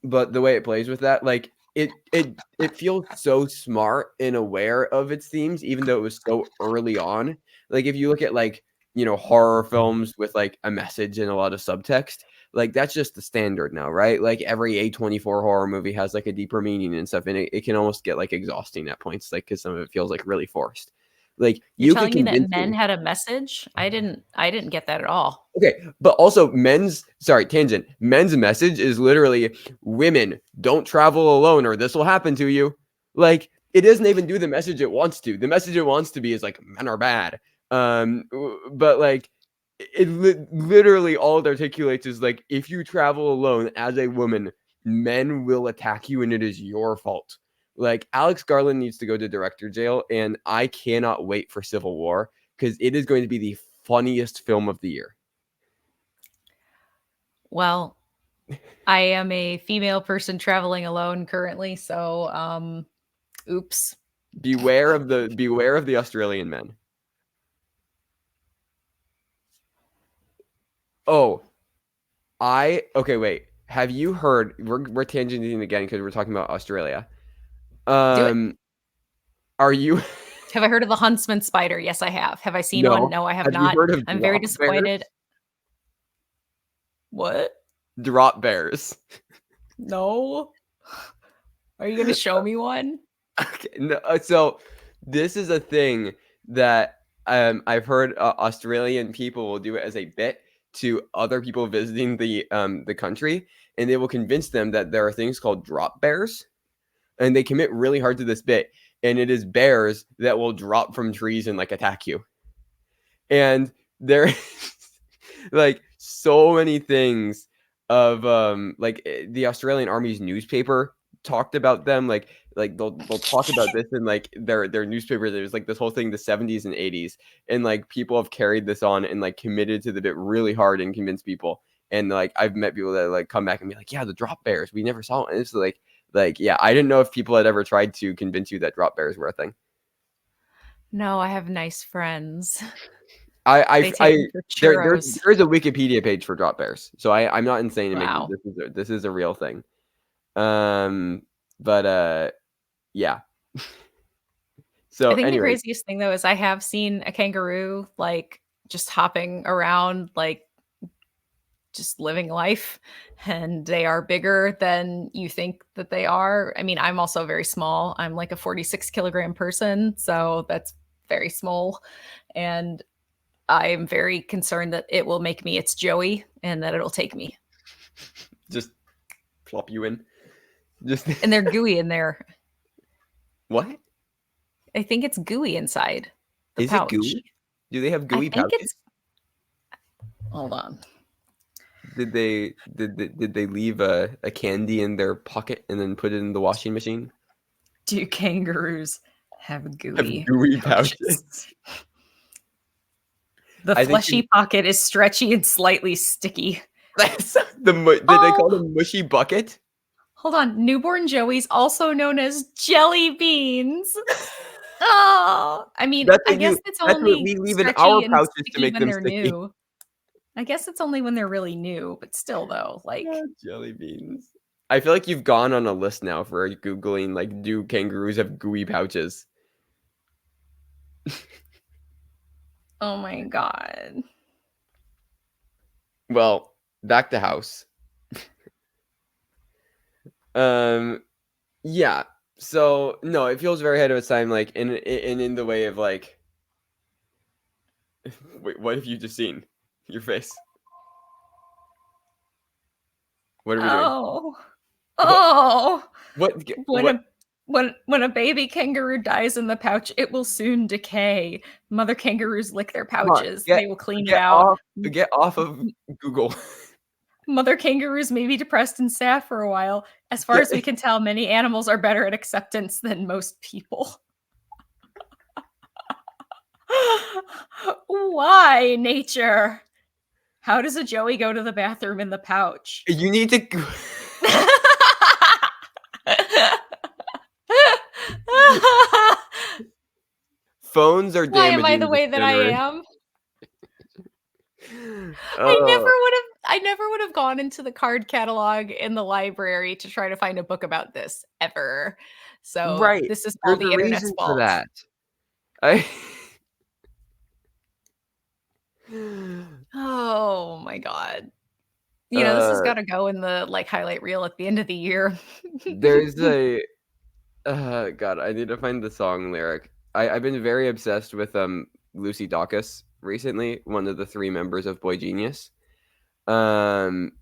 but the way it plays with that, like it feels so smart and aware of its themes, even though it was so early on. Like if you look at like horror films with like a message and a lot of subtext, like that's just the standard now, right? Like every A24 horror movie has like a deeper meaning and stuff, and it can almost get like exhausting at points, like because some of it feels like really forced. Like You're you could telling me that convince Men me. had a message? I didn't get that at all. Okay, but also tangent. Men's message is literally women don't travel alone or this will happen to you. Like it doesn't even do the message it wants to. The message it wants to be is like men are bad. But like literally all it articulates is like if you travel alone as a woman, men will attack you and it is your fault. Like Alex Garland needs to go to director jail and I cannot wait for Civil War because it is going to be the funniest film of the year. Well, I am a female person traveling alone currently, so, oops. Beware of the Australian men. Oh, I okay, wait. Have you heard we're tangenting again because we're talking about Australia. Do it. Um, are you Have I heard of the huntsman spider? Yes, I have. Have I seen one? no. No, I have Have you not. heard of I'm very drop disappointed. bears? What? Drop bears. No. Are you gonna show me one? Okay, no, so this is a thing that I've heard Australian people will do it as a bit to other people visiting the country, and they will convince them that there are things called drop bears, and they commit really hard to this bit, and it is bears that will drop from trees and like attack you. And there like so many things of the Australian Army's newspaper talked about them like they'll talk about this in like their newspaper. There's like this whole thing the 70s and 80s, and like people have carried this on and like committed to the bit really hard and convinced people. And like I've met people that like come back and be like, yeah, the drop bears, we never saw it. And it's like yeah, I didn't know if people had ever tried to convince you that drop bears were a thing. No, I have nice friends. I They take I me for there churros. there is a Wikipedia page for drop bears, so I'm not insane in making Wow. this is a real thing. Um, but yeah. I So, think the anyways, craziest thing though is I have seen a kangaroo, like, just hopping around, like, just living life, and they are bigger than you think that they are. I mean, I'm also very small. I'm like a 46-kilogram person, so that's very small, and I'm very concerned that it will make me its Joey and that it'll take me. just plop you in. Just And they're gooey in there. what? I think it's gooey inside the Is it pouch. gooey? Do they have I gooey think pouches? it's hold on. Did they leave a candy in their pocket and then put it in the washing machine? Do kangaroos have Have gooey gooey pouches? pouches? The I think fleshy pocket is stretchy and slightly sticky. that's did they call Oh, them mushy bucket? hold on. Newborn joeys, also known as jelly beans. Oh, I mean, That's I what guess you. it's That's what only we leave in our stretchy and pouches to sticky make when them they're sticky. new. I guess it's only when they're really new, but still though, like, Jelly beans. I feel like you've gone on a list now for googling like, do kangaroos have gooey pouches? oh my god. Well, back to house. Um, yeah. So no, it feels very ahead of its time, like in the way of like, wait, what have you just seen? Your face. What are we doing? Oh. What? Oh. What? When What? a when a baby kangaroo dies in the pouch, it will soon decay. Mother kangaroos lick their Come on, pouches. They will clean it get out. off, get off of Google. Mother kangaroos may be depressed and sad for a while. As far Get as we can tell, many animals are better at acceptance than most people. Why, nature? How does a joey go to the bathroom in the pouch? you need to. Phones are Why am I the damaging this way that I generation. am? Uh, I never would have gone into the card catalog in the library to try to find a book about this ever. So, right. this is all There's the a internet's reason for fault. that. I. Oh my god. You know, this has uh, gotta go in the, like, highlight reel at the end of the year. there's a. God, I need to find the song lyric. I've been very obsessed with Lucy Dacus recently, one of the three members of Boy Genius. Um,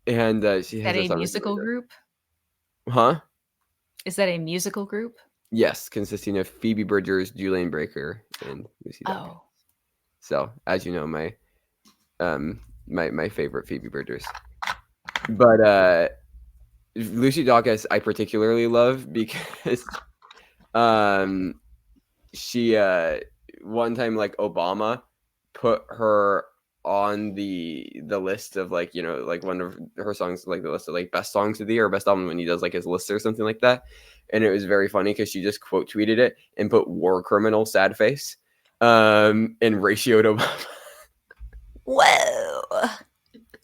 and she That has a a song that's really musical group? good. Huh? Is that a musical group? Yes, consisting of Phoebe Bridgers, Julian Breaker, and Lucy Dacus. Oh. So, as you know, my favorite Phoebe Bridgers. But Lucy Dacus I particularly love because um she one time like Obama put her on the list of like, like one of her songs, like the list of like best songs of the year or best album when he does like his list or something like that. And it was very funny because she just quote tweeted it and put war criminal sad face and ratioed Obama. Whoa.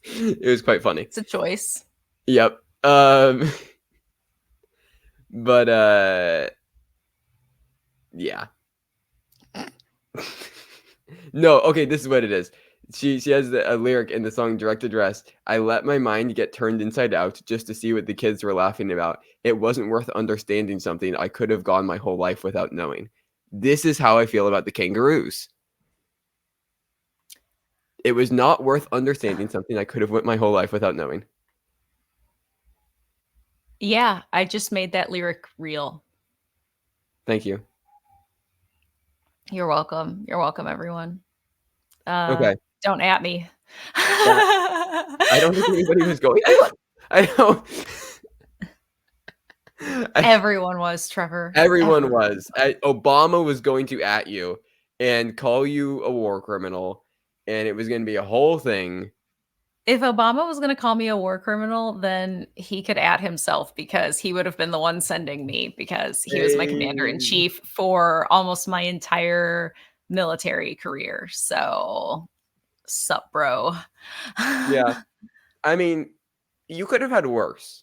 It was quite funny. It's a choice. Yep. But yeah. No, okay, this is what it is. She has a lyric in the song Direct Address. I let my mind get turned inside out just to see what the kids were laughing about. It wasn't worth understanding something I could have gone my whole life without knowing. This is how I feel about the kangaroos. It was not worth understanding something I could have went my whole life without knowing. Yeah, I just made that lyric real. Thank you. You're welcome. You're welcome, everyone. Okay. Don't at me. That I don't think anybody was going to. I don't. I, Everyone was, Trevor. everyone Everyone. was. Obama was going to at you and call you a war criminal, and it was going to be a whole thing. If Obama was gonna call me a war criminal, then he could at himself because he would have been the one sending me because he was my commander in Eh, chief for almost my entire military career. So, sup, bro. yeah, I mean, you could have had worse.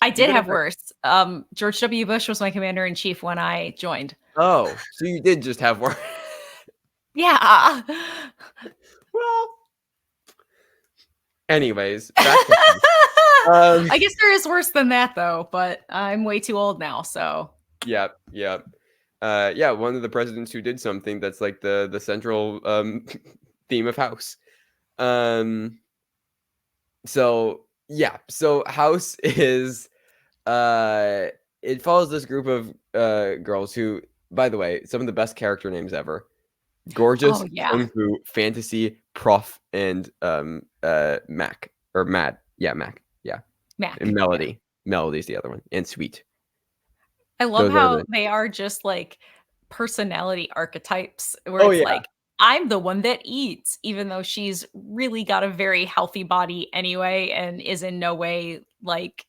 I You did could have have had. worse. George W. Bush was my commander in chief when I joined. Oh, so you did just have worse. Yeah. Well, anyways, back to um. I guess there is worse than that though, but I'm way too old now, so Yep, yep. Yeah, one of the presidents who did something that's like the central theme of House. Um, So, yeah. So House is uh it follows this group of girls who, by the way, some of the best character names ever. Gorgeous, Oh, yeah. Kung Fu, Fantasy, Prof, and Mac or Mad. Yeah, Mac. Yeah. And Mac, yeah. Melody. Melody's the other one. And Sweet. I love Those are how the they are just, like, personality archetypes where Oh it's yeah. like, "I'm the one that eats," even though she's really got a very healthy body anyway and is in no way, like,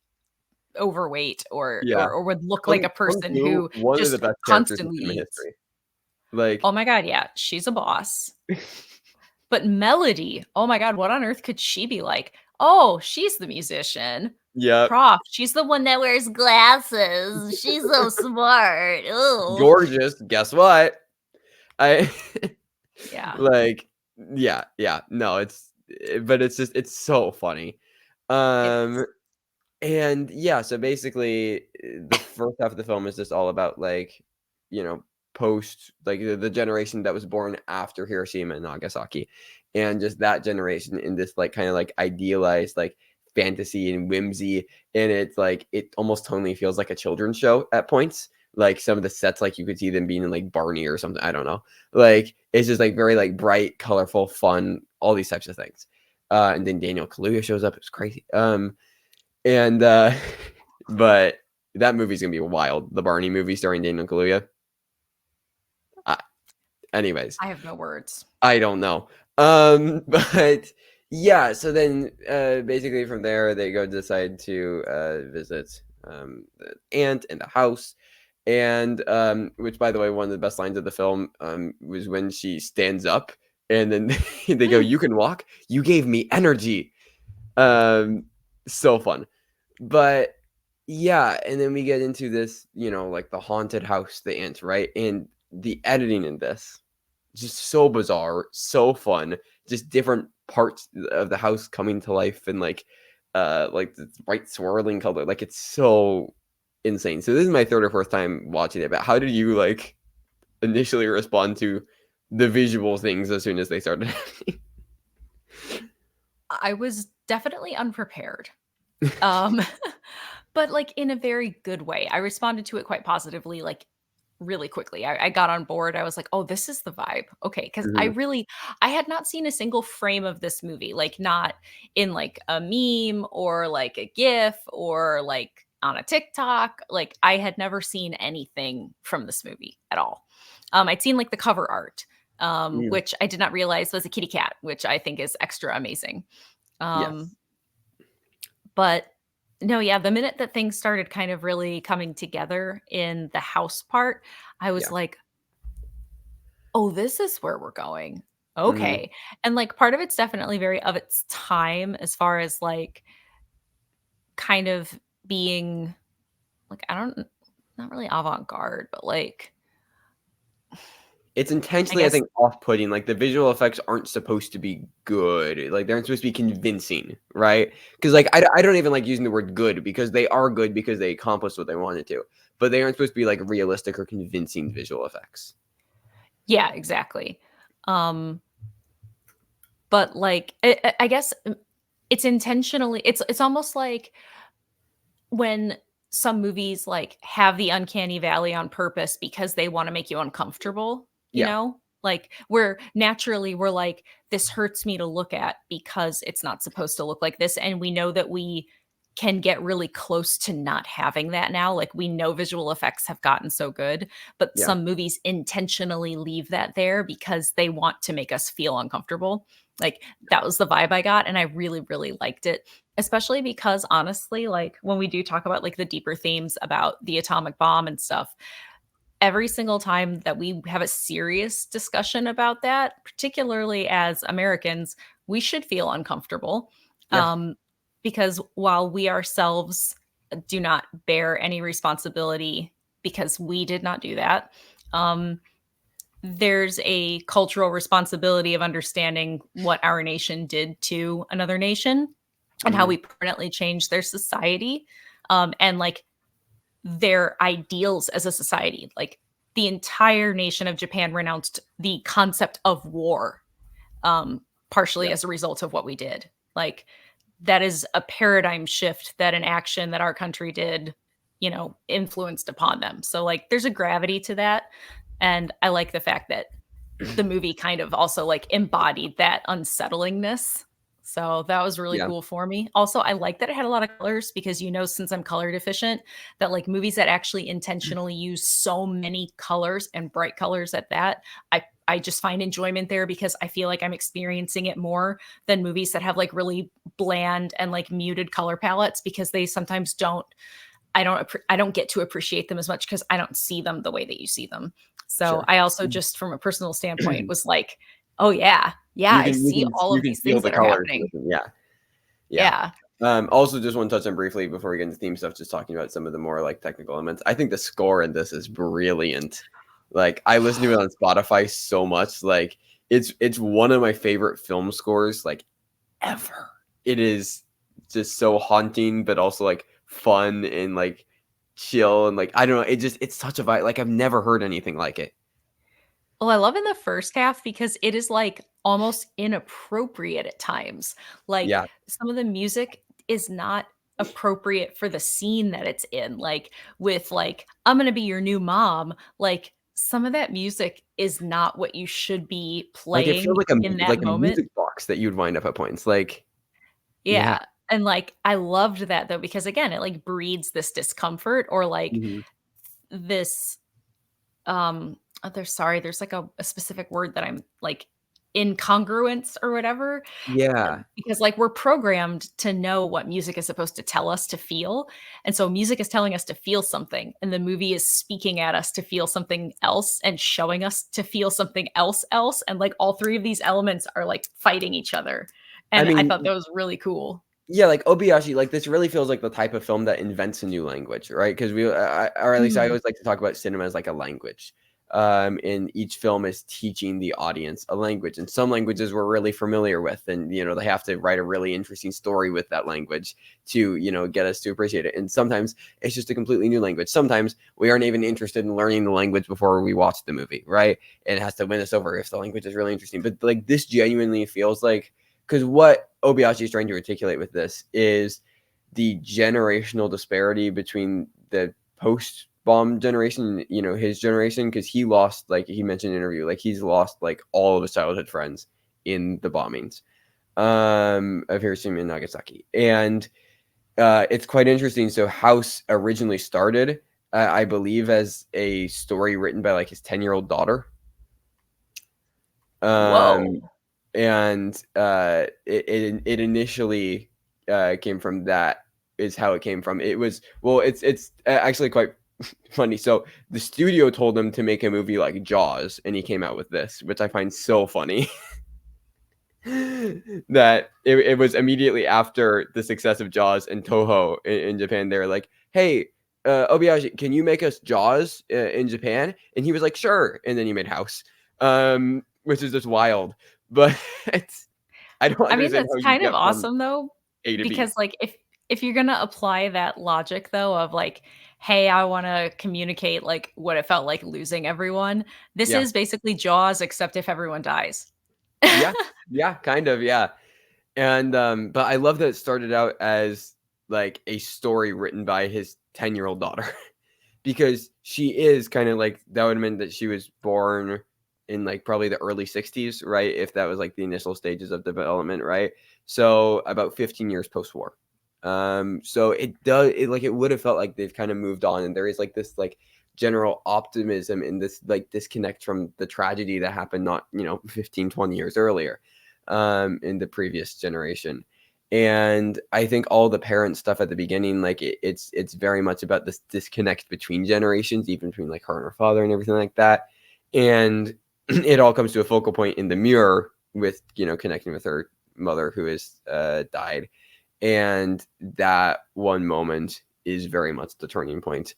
overweight or Yeah. or would look like a Kung person Fu, who one of the just best characters in constantly cinema eats. history. Like Oh my god, yeah, she's a boss. But Melody, oh my god, what on earth could she be like? Oh, she's the musician. Yep. Prof, she's the one that wears glasses. She's so smart. Ooh. Gorgeous. Guess what? I Yeah, like yeah, yeah. No, but it's just it's so funny. it Um is. And yeah, so basically, the first half of the film is just all about like, post like the generation that was born after Hiroshima and Nagasaki, and just that generation in this like kind of like idealized like fantasy and whimsy, and it's like it almost totally feels like a children's show at points. Like some of the sets, like you could see them being in like Barney or something. I don't know. Like it's just like very like bright, colorful, fun, all these types of things. And then Daniel Kaluuya shows up. It's crazy. And but that movie's gonna be wild. The Barney movie starring Daniel Kaluuya. Uh, anyways, I have no words. I don't know. But yeah, so then basically from there they go decide to visit the aunt and the house. And which by the way, one of the best lines of the film was when she stands up and then they go, "You can walk. You gave me energy." Um, so fun. But yeah, and then we get into this, like the haunted house, the ant, right? And the editing in this, just so bizarre, so fun. Just different parts of the house coming to life and like the bright swirling color. Like it's so insane. So this is my third or fourth time watching it. But how did you like initially respond to the visual things as soon as they started happening? I was definitely unprepared. Um, but, like, in a very good way. I responded to it quite positively, like, really quickly. I got on board. I was like, "Oh, this is the vibe." Okay, because Mhm. I had not seen a single frame of this movie, like, not in, like, a meme or, like, a GIF or, like, on a TikTok. Like, I had never seen anything from this movie at all. I'd seen, like, the cover art, Mm, which I did not realize was a kitty cat, which I think is extra amazing. Um, yes. but no, yeah, the minute that things started kind of really coming together in the house part, I was Yeah. like, "Oh, this is where we're going. Mhm. Okay." And, like, part of it's definitely very of its time as far as, like, kind of being, like, I don't not really avant-garde, but, like, It's I intentionally, I guess think, off-putting, like, the visual effects aren't supposed to be good, like, they aren't supposed to be convincing, right? Because like, I don't even like using the word good because they are good because they accomplished what they wanted to, but they aren't supposed to be, like, realistic or convincing visual effects. yeah, exactly. Um, but, like, I guess, it's intentionally it's almost like when some movies, like, have the uncanny valley on purpose because they wanna make you uncomfortable, you Yeah, know? Like, where naturally we're like, "This hurts me to look at because it's not supposed to look like this," and we know that we can get really close to not having that now, like, we know visual effects have gotten so good, but yeah, some movies intentionally leave that there because they want to make us feel uncomfortable. Like, that was the vibe I got, and I really, really liked it. Especially because honestly, like, when we do talk about, like, the deeper themes about the atomic bomb and stuff, every single time that we have a serious discussion about that, particularly as Americans, we should feel uncomfortable, yeah, um, because while we ourselves do not bear any responsibility because we did not do that, um, there's a cultural responsibility of understanding what our nation did to another nation and how mhm, we permanently change their society, and, like, their ideals as a society. Like, the entire nation of Japan renounced the concept of war, partially yeah, as a result of what we did. Like, that is a paradigm shift that an action that our country did, you know, influenced upon them. So, like, there's a gravity to that, and I like the fact that the movie kind of also, like, embodied that unsettlingness. So, that was really Yeah. cool for me. Also, I like that it had a lot of colors because, you know, since I'm color deficient, that, like, movies that actually intentionally use so many colors and bright colors at that, I just find enjoyment there because I feel like I'm experiencing it more than movies that have, like, really bland and, like, muted color palettes because they sometimes don't I don't get to appreciate them as much because I don't see them the way that you see them. So, Sure. I also just from a personal standpoint was like, "Oh, yeah. Yeah, I see all You of can these feel things the that are colors. happening." Yeah. Yeah. Yeah. Also just want to touch on briefly before we get into theme stuff, just talking about some of the more like technical elements. I think the score in this is brilliant. Like I listen to it on Spotify so much. Like it's one of my favorite film scores like ever. It is just so haunting, but also like fun and like chill and like I don't know. It's such a vibe. Like I've never heard anything like it. Well, I love in the first half because it is, like, almost inappropriate at times. Like, Yeah. some of the music is not appropriate for the scene that it's in, like, with, like, "I'm gonna be your new mom," like, some of that music is not what you should be Like it feels playing in that like a moment. music box that you'd wind up at points. Like yeah. Yeah, and, like, I loved that, though, because, again, it, like, breeds this discomfort or, like, Mhm. this there's like a specific word that I'm like incongruence or whatever, Yeah. because like we're programmed to know what music is supposed to tell us to feel. And so music is telling us to feel something and the movie is speaking at us to feel something else and showing us to feel something else and like all three of these elements are like fighting each other. I And I thought mean, that was really cool. yeah, like Obayashi, like this really feels like the type of film that invents a new language, right? Because or at least I Mhm. always like to talk about cinema as like a language. And each film is teaching the audience a language, and some languages we're really familiar with, and you know they have to write a really interesting story with that language to get us to appreciate it. And sometimes it's just a completely new language. Sometimes we aren't even interested in learning the language before we watch the movie, right? And it has to win us over if the language is really interesting. But like this genuinely feels like because what Obayashi is trying to articulate with this is the generational disparity between the post bomb generation, his generation, because he lost, like he mentioned in an interview, like he's lost like all of his childhood friends in the bombings of Hiroshima and Nagasaki. And it's quite interesting. So House originally started, I believe, as a story written by like his 10-year-old daughter. Um, Whoa. and it initially came from that is how it came from. It was well, it's actually quite funny. So the studio told him to make a movie like Jaws, and he came out with this, which I find so funny. That it was immediately after the success of Jaws and Toho in Japan. They were like, "Hey, Obayashi, can you make us Jaws in Japan?" And he was like, "Sure." And then he made House, which is just wild. But it's I don't I mean, understand that's how you kind of get from awesome though, A to B. because, like, if you're gonna apply that logic though of like, "Hey, I wanna communicate, like, what it felt like losing everyone," this Yeah, is basically Jaws except if everyone dies. yeah, yeah, kind of, yeah. And but I love that it started out as like a story written by his 10-year-old daughter. Because she is kind of like that would have meant that she was born in like probably the early 60s, right? If that was like the initial stages of development, right? So about 15 years post-war. So it would have felt like they've kind of moved on, and there is like this like general optimism in this like disconnect from the tragedy that happened not 15, 20 years earlier in the previous generation. And I think all the parent stuff at the beginning, like it's very much about this disconnect between generations, even between like her and her father and everything like that. And it all comes to a focal point in the mirror with connecting with her mother who has died. And that one moment is very much the turning point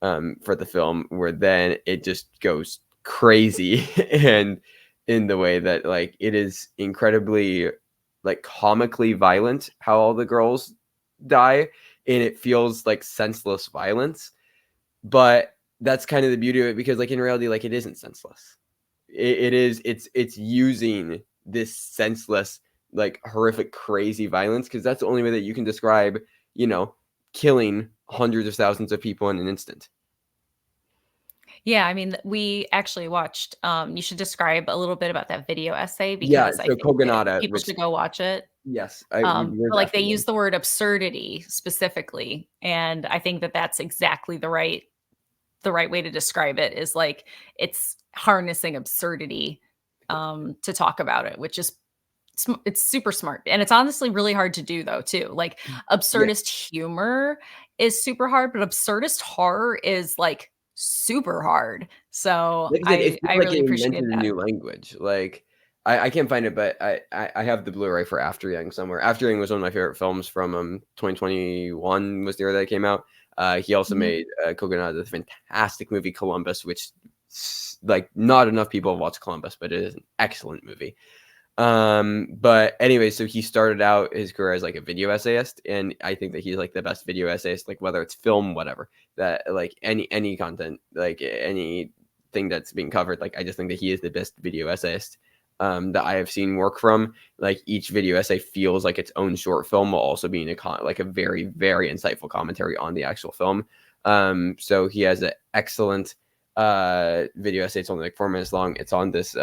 for the film, where then it just goes crazy and in the way that like it is incredibly like comically violent how all the girls die, and it feels like senseless violence, but that's kind of the beauty of it, because like in reality like it isn't senseless. It's using this senseless like horrific, crazy violence because that's the only way that you can describe, you know, killing hundreds of thousands of people in an instant. Yeah, I mean, we actually watched, you should describe a little bit about that video essay Yeah, because I so think that Kogonada, people which should go watch it. yes, I years But, like, they after. use the word absurdity specifically, and I think that that's exactly the right way to describe it is, like, it's harnessing absurdity, to talk about it, which is it's super smart, and it's honestly really hard to do though too. Like, Yeah, absurdist humor is super hard, but absurdist horror is, like, super hard. So, like I said, it I feels like really it invented appreciated a that. new language, like, I can't find it, but I have the Blu-ray for After Yang somewhere. After Yang was one of my favorite films from, 2021 was the year that it came out. He also Mhm. made, Coconut, the fantastic movie Columbus, which like, not enough people have watched Columbus, but it is an excellent movie. But anyway, so he started out his career as like a video essayist, and I think that he's like the best video essayist, like whether it's film, whatever, that like any content, like anything that's being covered, like I just think that he is the best video essayist that I have seen work from. Like each video essay feels like its own short film while also being like a very, very insightful commentary on the actual film. So he has an excellent video essay. It's only like 4 minutes long. It's on this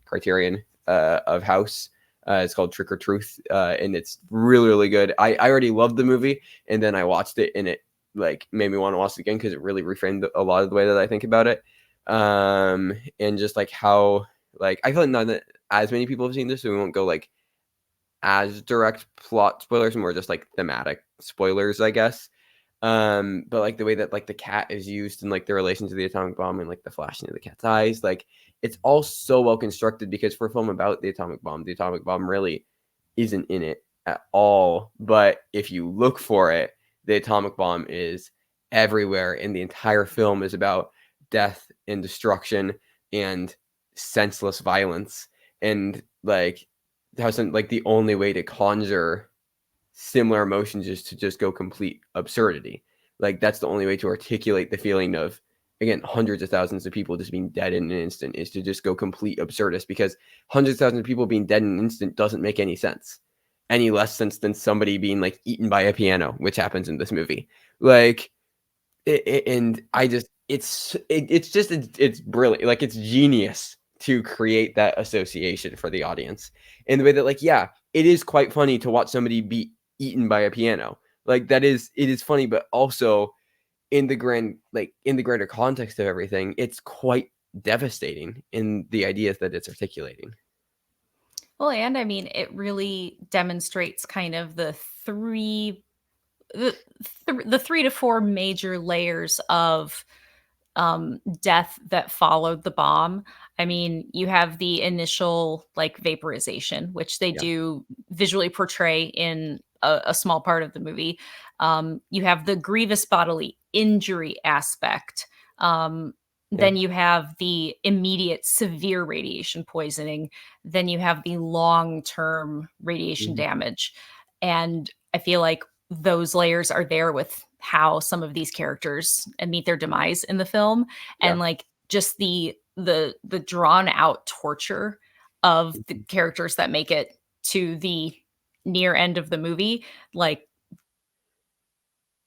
Criterion of House. It's called Trick or Truth, and it's really, really good. I already loved the movie, and then I watched it, and it like made me want to watch it again because it really reframed a lot of the way that I think about it. And just like how like I feel like not that as many people have seen this, so we won't go like as direct plot spoilers, more just like thematic spoilers, I guess. But like the way that like the cat is used and like the relation to the atomic bomb and like the flashing of the cat's eyes, like it's all so well constructed because for a film about the atomic bomb really isn't in it at all. But if you look for it, the atomic bomb is everywhere, and the entire film is about death and destruction and senseless violence. And like how some like the only way to conjure similar emotions is to just go complete absurdity. Like that's the only way to articulate the feeling of again hundreds of thousands of people just being dead in an instant is to just go complete absurdist because hundreds of thousands of people being dead in an instant doesn't make any sense. Any less sense than somebody being like eaten by a piano, which happens in this movie. Like and I just it's just it's brilliant. Like it's genius to create that association for the audience in the way that like yeah, it is quite funny to watch somebody be eaten by a piano. Like that is it is funny, but also in the grander context of everything, it's quite devastating in the ideas that it's articulating. Well, and I mean, it really demonstrates kind of the the 3 to 4 major layers of death that followed the bomb. I mean, you have the initial like vaporization, which they Yeah. do visually portray in a small part of the movie. You have the grievous bodily injury aspect. Um, Yeah. then you have the immediate severe radiation poisoning. Then you have the long term radiation Mhm. damage. And I feel like those layers are there with how some of these characters meet their demise in the film Yeah. and like just the drawn out torture of the Mhm. characters that make it to the near end of the movie like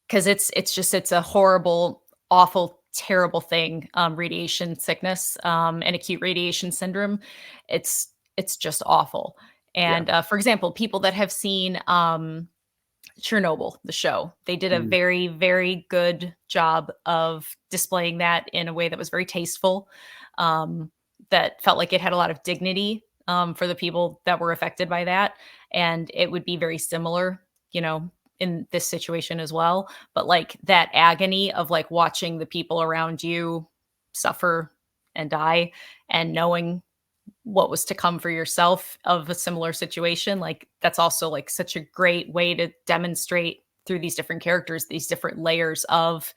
because it's a horrible awful terrible thing radiation sickness and acute radiation syndrome it's just awful Yeah. and for example people that have seen Chernobyl, the show. They did a Mhm. very, very good job of displaying that in a way that was very tasteful, that felt like it had a lot of dignity for the people that were affected by that. And it would be very similar, you know, in this situation as well. But like that agony of like watching the people around you suffer and die and knowing what was to come for yourself of a similar situation like that's also like such a great way to demonstrate through these different characters these different layers of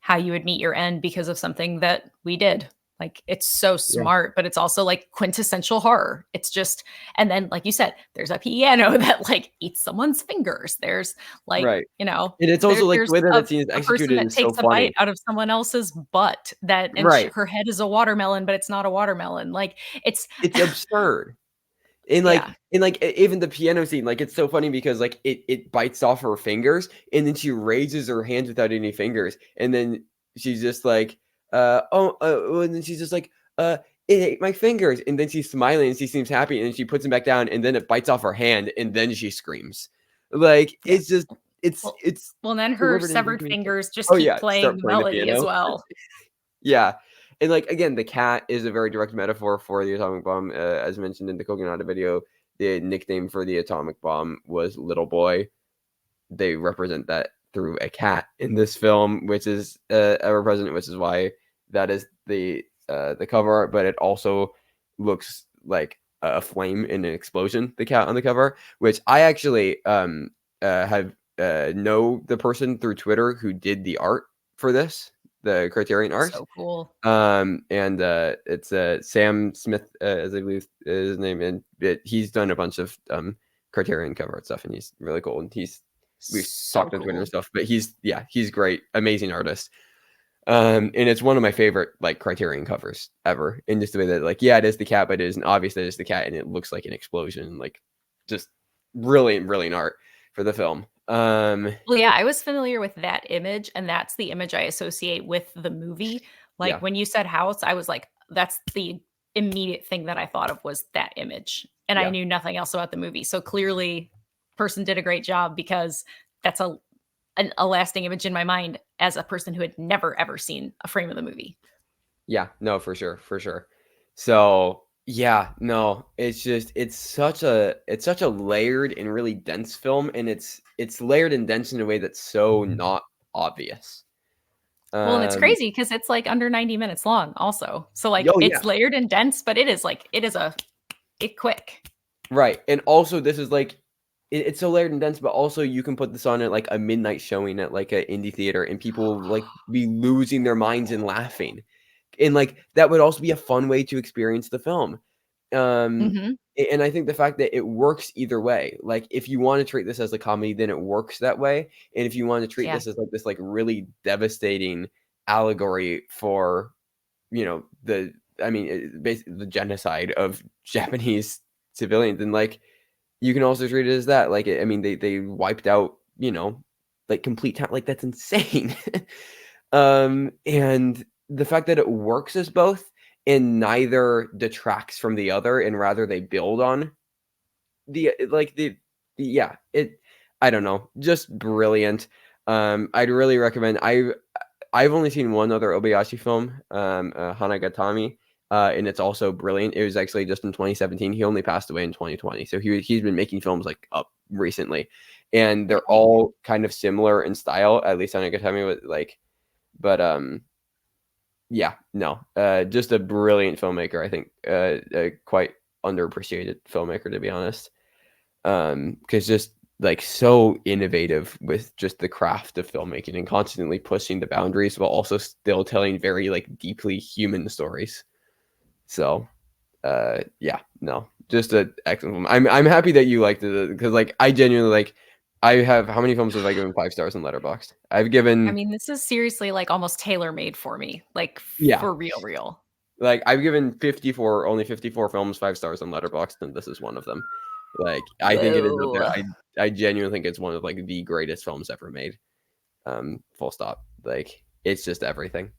how you would meet your end because of something that we did like it's so Yeah. smart but it's also like quintessential horror it's just and then like you said there's a piano that like eats someone's fingers there's like Right. you know And it's also like the there's way that that scene is a person executed that is takes so a bite funny. out of someone else's butt that and Right. her head is a watermelon but it's not a watermelon like it's It's absurd. And, like Yeah, even the piano scene, like, it's so funny because, like, it bites off her fingers, and then she raises her hands without any fingers, and then she's just like, oh," and then she's just like, "Uh, it ate my fingers," and then she's smiling, and she seems happy, and then she puts them back down, and then it bites off her hand, and then she screams. Like, yeah. it's just Well it's well, then her delivered in a severed very fingers just Oh, keep yeah, playing start the playing the melody as piano. well. Yeah, and, like, again, the cat is a very direct metaphor for the atomic bomb, as mentioned in the Coconut video, the nickname for the atomic bomb was Little Boy. They represent that through a cat in this film, which is, ever present, which is why that is the cover art, but it also looks like a flame in an explosion, the cat on the cover, which I actually, have, know the person through Twitter who did the art for this, the Criterion art. So cool. And it's Sam Smith, as I believe is his name, and he's done a bunch of Criterion cover art stuff, and he's really cool. And we've So talked on Twitter and cool. stuff, but he's great, amazing artist. And it's one of my favorite like Criterion covers ever. In just the way that like it is the cat, but it isn't obvious that it's the cat, and it looks like an explosion, like just brilliant, brilliant art for the film. Well, yeah, I was familiar with that image, and that's the image I associate with the movie. Like, Yeah, when you said house, I was like, that's the immediate thing that I thought of was that image, and I yeah. knew nothing else about the movie. So clearly, person did a great job because that's a lasting image in my mind as a person who had never ever seen a frame of the movie. Yeah, no, for sure, for sure. So, yeah, no, it's such a layered and really dense film, and it's layered and dense in a way that's so not obvious. Well, and it's Um, crazy because it's like under 90 minutes long also. So like oh yeah, it's layered and dense, but it is a it quick. right. And also this is like it's so layered and dense, but also you can put this on at like a midnight showing at like an indie theater, and people like be losing their minds and laughing. And like that would also be a fun way to experience the film. Um, Mhm. and I think the fact that it works either way, like if you want to treat this as a comedy, then it works that way. And if you want to treat Yeah. this as like this like really devastating allegory for, the I mean, basically the genocide of Japanese civilians, and like you can also treat it as that. Like I mean, they wiped out, like complete town. Like that's insane. And the fact that it works as both and neither detracts from the other, and rather they build on like yeah, it I don't know, just brilliant. I'd really recommend. I've only seen one other Obayashi film, Hanagatami, and it's also brilliant. It was actually just in 2017. He only passed away in 2020, so he's been making films like up recently, and they're Dang. all kind of similar in style. At least Hanagatami was like, but yeah, no, just a brilliant filmmaker. I think a quite underappreciated filmmaker, to be honest. Because just like so innovative with just the craft of filmmaking and constantly pushing the boundaries while also still telling very like deeply human stories. So, yeah, no, just a excellent film. I'm happy that you liked it because like I genuinely like. I have how many films have I given 5 stars in Letterboxd? I've I given mean, this is seriously like almost tailor-made for me, like yeah, for real, real. like I've given 54 films 5 stars on Letterboxd, and this is one of them. Like I think it is up there. Whoa. I genuinely think it's one of like the greatest films ever made. Full stop. Like it's just everything.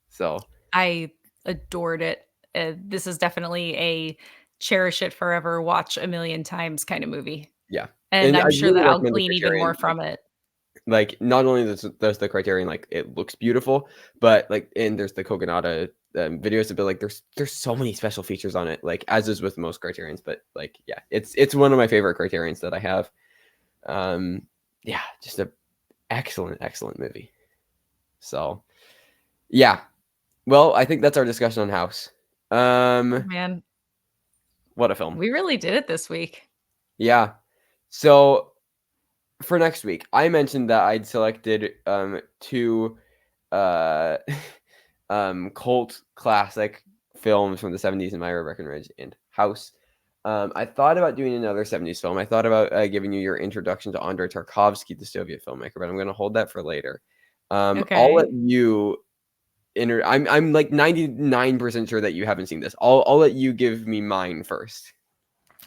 So I adored it. This is definitely a cherish it forever, watch a million times kind of movie, yeah, and and I I'm sure really that I'll recommend the glean even more Criterion. from it. Like not only does the Criterion like it looks beautiful, but like and there's the Kogonada videos, but like there's so many special features on it. Like as is with most Criterions, but like yeah, it's one of my favorite Criterions that I have. Um, yeah, just a excellent, excellent movie. So, yeah. Well, I think that's our discussion on House. Um, Man, what a film. we really did it this week. Yeah. So, for next week, I mentioned that I'd selected two uh cult classic films from the 70s in Myra Breckenridge and House. I thought about doing another 70s film. I thought about giving you your introduction to Andrei Tarkovsky, the Soviet filmmaker, but I'm going to hold that for later. I'll Okay. let you I'm like 99% sure that you haven't seen this. I'll let you give me mine first.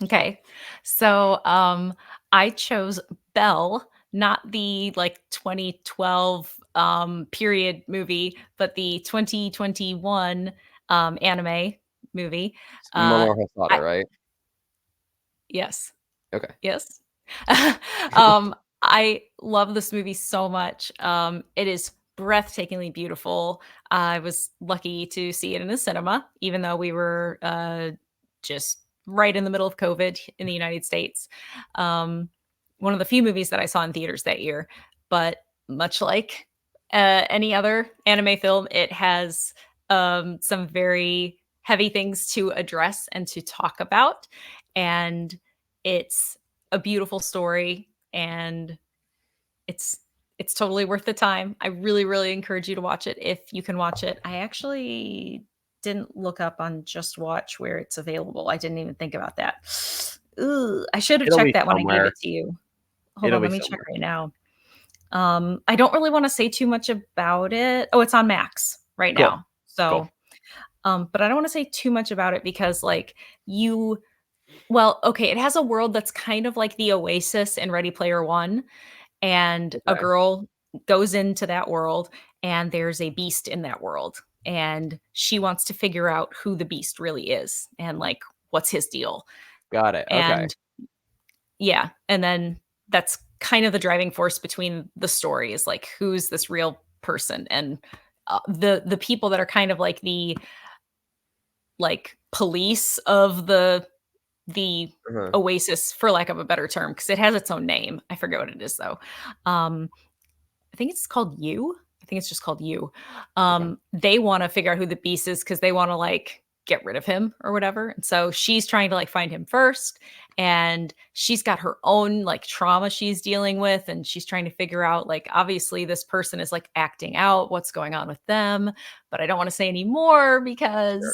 Okay. So, I chose Belle, not the, like, 2012, period movie, but the 2021, anime movie. Uh, Momoa Hosoda, I right? yes. Okay. Yes. Um, I love this movie so much. It is breathtakingly beautiful. I was lucky to see it in the cinema, even though we were just right in the middle of COVID in the United States. Um, one of the few movies that I saw in theaters that year. But much like any other anime film, it has some very heavy things to address and to talk about. And it's a beautiful story, and it's it's totally worth the time. I really, really encourage you to watch it if you can watch it. I actually didn't look up on Just Watch where it's available. I didn't even think about that. Ooh, I should have It'll checked be that when I gave somewhere. it to you. Hold It'll on, be let me check somewhere. right now. I don't really wanna say too much about it. Oh, it's on Max right Cool, now. cool. So, but I don't wanna say too much about it because, like, you well, okay, it has a world that's kind of like the Oasis in Ready Player One, and a Okay, girl goes into that world, and there's a beast in that world, and she wants to figure out who the beast really is and, like, what's his deal, got it, okay. and yeah, and then that's kind of the driving force between the story is, like, who's this real person, and, the people that are kind of like the, like, police of the Uh-huh, Oasis, for lack of a better term, because it has its own name. I forget what it is though. Um, I think it's called You. I think it's just called You. okay. They wanna figure out who the beast is because they wanna, like, get rid of him or whatever, and so she's trying to, like, find him first, and she's got her own, like, trauma she's dealing with, and she's trying to figure out, like, obviously, this person is, like, acting out what's going on with them, but I don't wanna say any more Sure. because,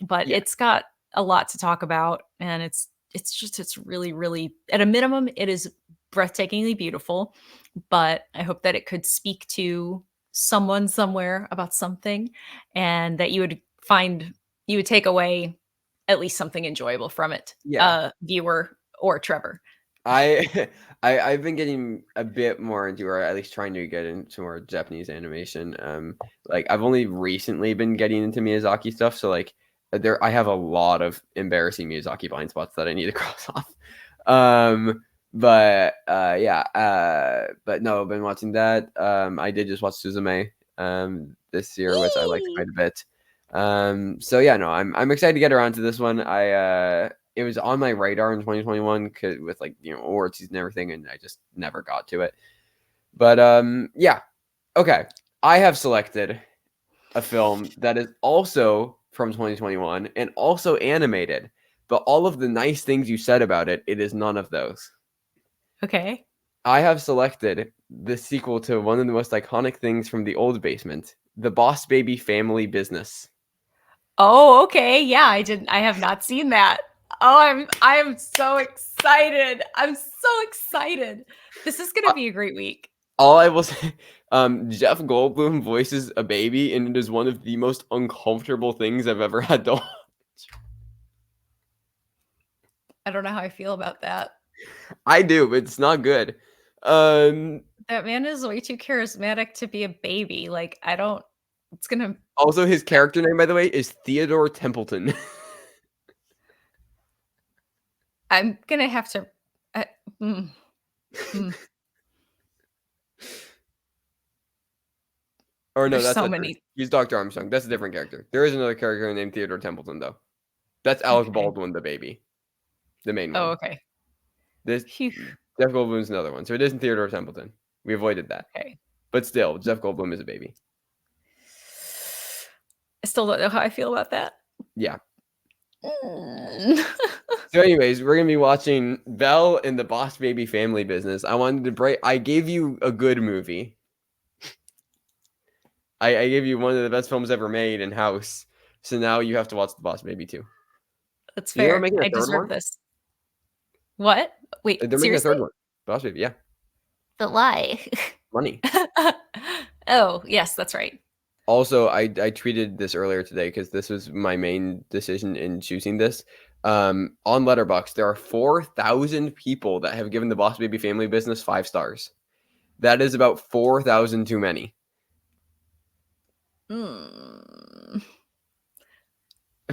but Yeah, it's got a lot to talk about, and it's really, really at a minimum, it is breathtakingly beautiful, but I hope that it could speak to someone somewhere about something and that you would take away at least something enjoyable from it, yeah. viewer or Trevor. I I've been getting a bit more into, or at least trying to get into more Japanese animation. Like I've only recently been getting into Miyazaki stuff, so like there I have a lot of embarrassing Miyazaki blind spots that I need to cross off. But yeah, but no, I've been watching that. I did just watch Suzume this year, which I liked Yay! quite a bit. So yeah, no, I'm excited to get around to this one. It was on my radar in 2021 with like award season and everything, and I just never got to it. But yeah, okay. I have selected a film that is also from 2021 and also animated, but all of the nice things you said about it, it is none of those. Okay. I have selected the sequel to one of the most iconic things from the old basement, the Boss Baby Family Business. Oh, okay, yeah, I have not seen that. Oh, I am so excited. I'm so excited. This is gonna be a great week. All I will say, Jeff Goldblum voices a baby, and it is one of the most uncomfortable things I've ever had to watch. I don't know how I feel about that. I do, but it's not good. Um, That man is way too charismatic to be a baby, like, I don't it's gonna Also, his character name, by the way, is Theodore Templeton. I'm gonna have to uh, mm, mm, Or no, there's that's so not true. many He's Dr. Armstrong. That's a different character. There is another character named Theodore Templeton, though. That's Alec okay. Baldwin, the baby, the main Oh, one. okay. This Phew, Jeff Goldblum's another one, so it isn't Theodore Templeton. We avoided that, okay. but still, Jeff Goldblum is a baby. I still don't know how I feel about that. Yeah. Mm. So, anyways, we're gonna be watching Belle and the Boss Baby Family Business. I wanted to break. I gave you a good movie. I gave you one of the best films ever made in House. So now you have to watch the Boss Baby too. That's You know they're fair. making a I third deserve one. this. What? Wait, They're making a seriously? third one. Boss Baby, yeah, But why? money. Oh, yes, that's right. Also, I tweeted this earlier today because this was my main decision in choosing this. On Letterboxd, there are 4,000 people that have given the Boss Baby Family Business 5 stars. That is about 4,000 too many. Mm.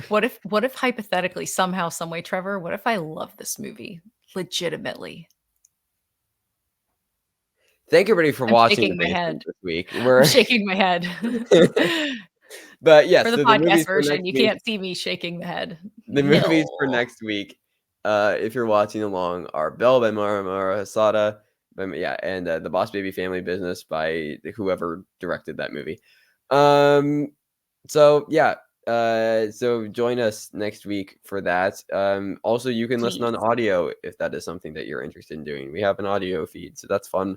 What if hypothetically, somehow, some way, Trevor, what if I love this movie legitimately? Thank everybody for I'm watching the shaking my basement head. this week. I'm We're shaking my head. but yes, For the so the movies podcast for next version, you week can't see me shaking the head. the movies for No. next week, if you're watching along, are Belle by Mara Hasada, yeah, and The Boss Baby Family Business by whoever directed that movie. So yeah, so join us next week for that. Also, you can listen on Please. audio if that is something that you're interested in doing. We have an audio feed, so that's fun.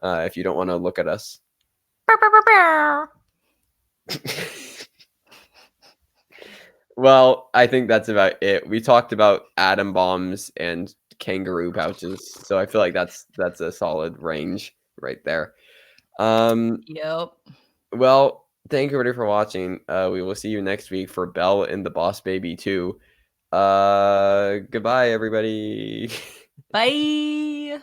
If you don't want to look at us. Bow, bow, bow, bow. Well, I think that's about it. We talked about atom bombs and kangaroo pouches, so I feel like that's a solid range right there. Um, Yep. well, thank you everybody for watching. We will see you next week for Belle and the Boss Baby 2. Goodbye, everybody. Bye.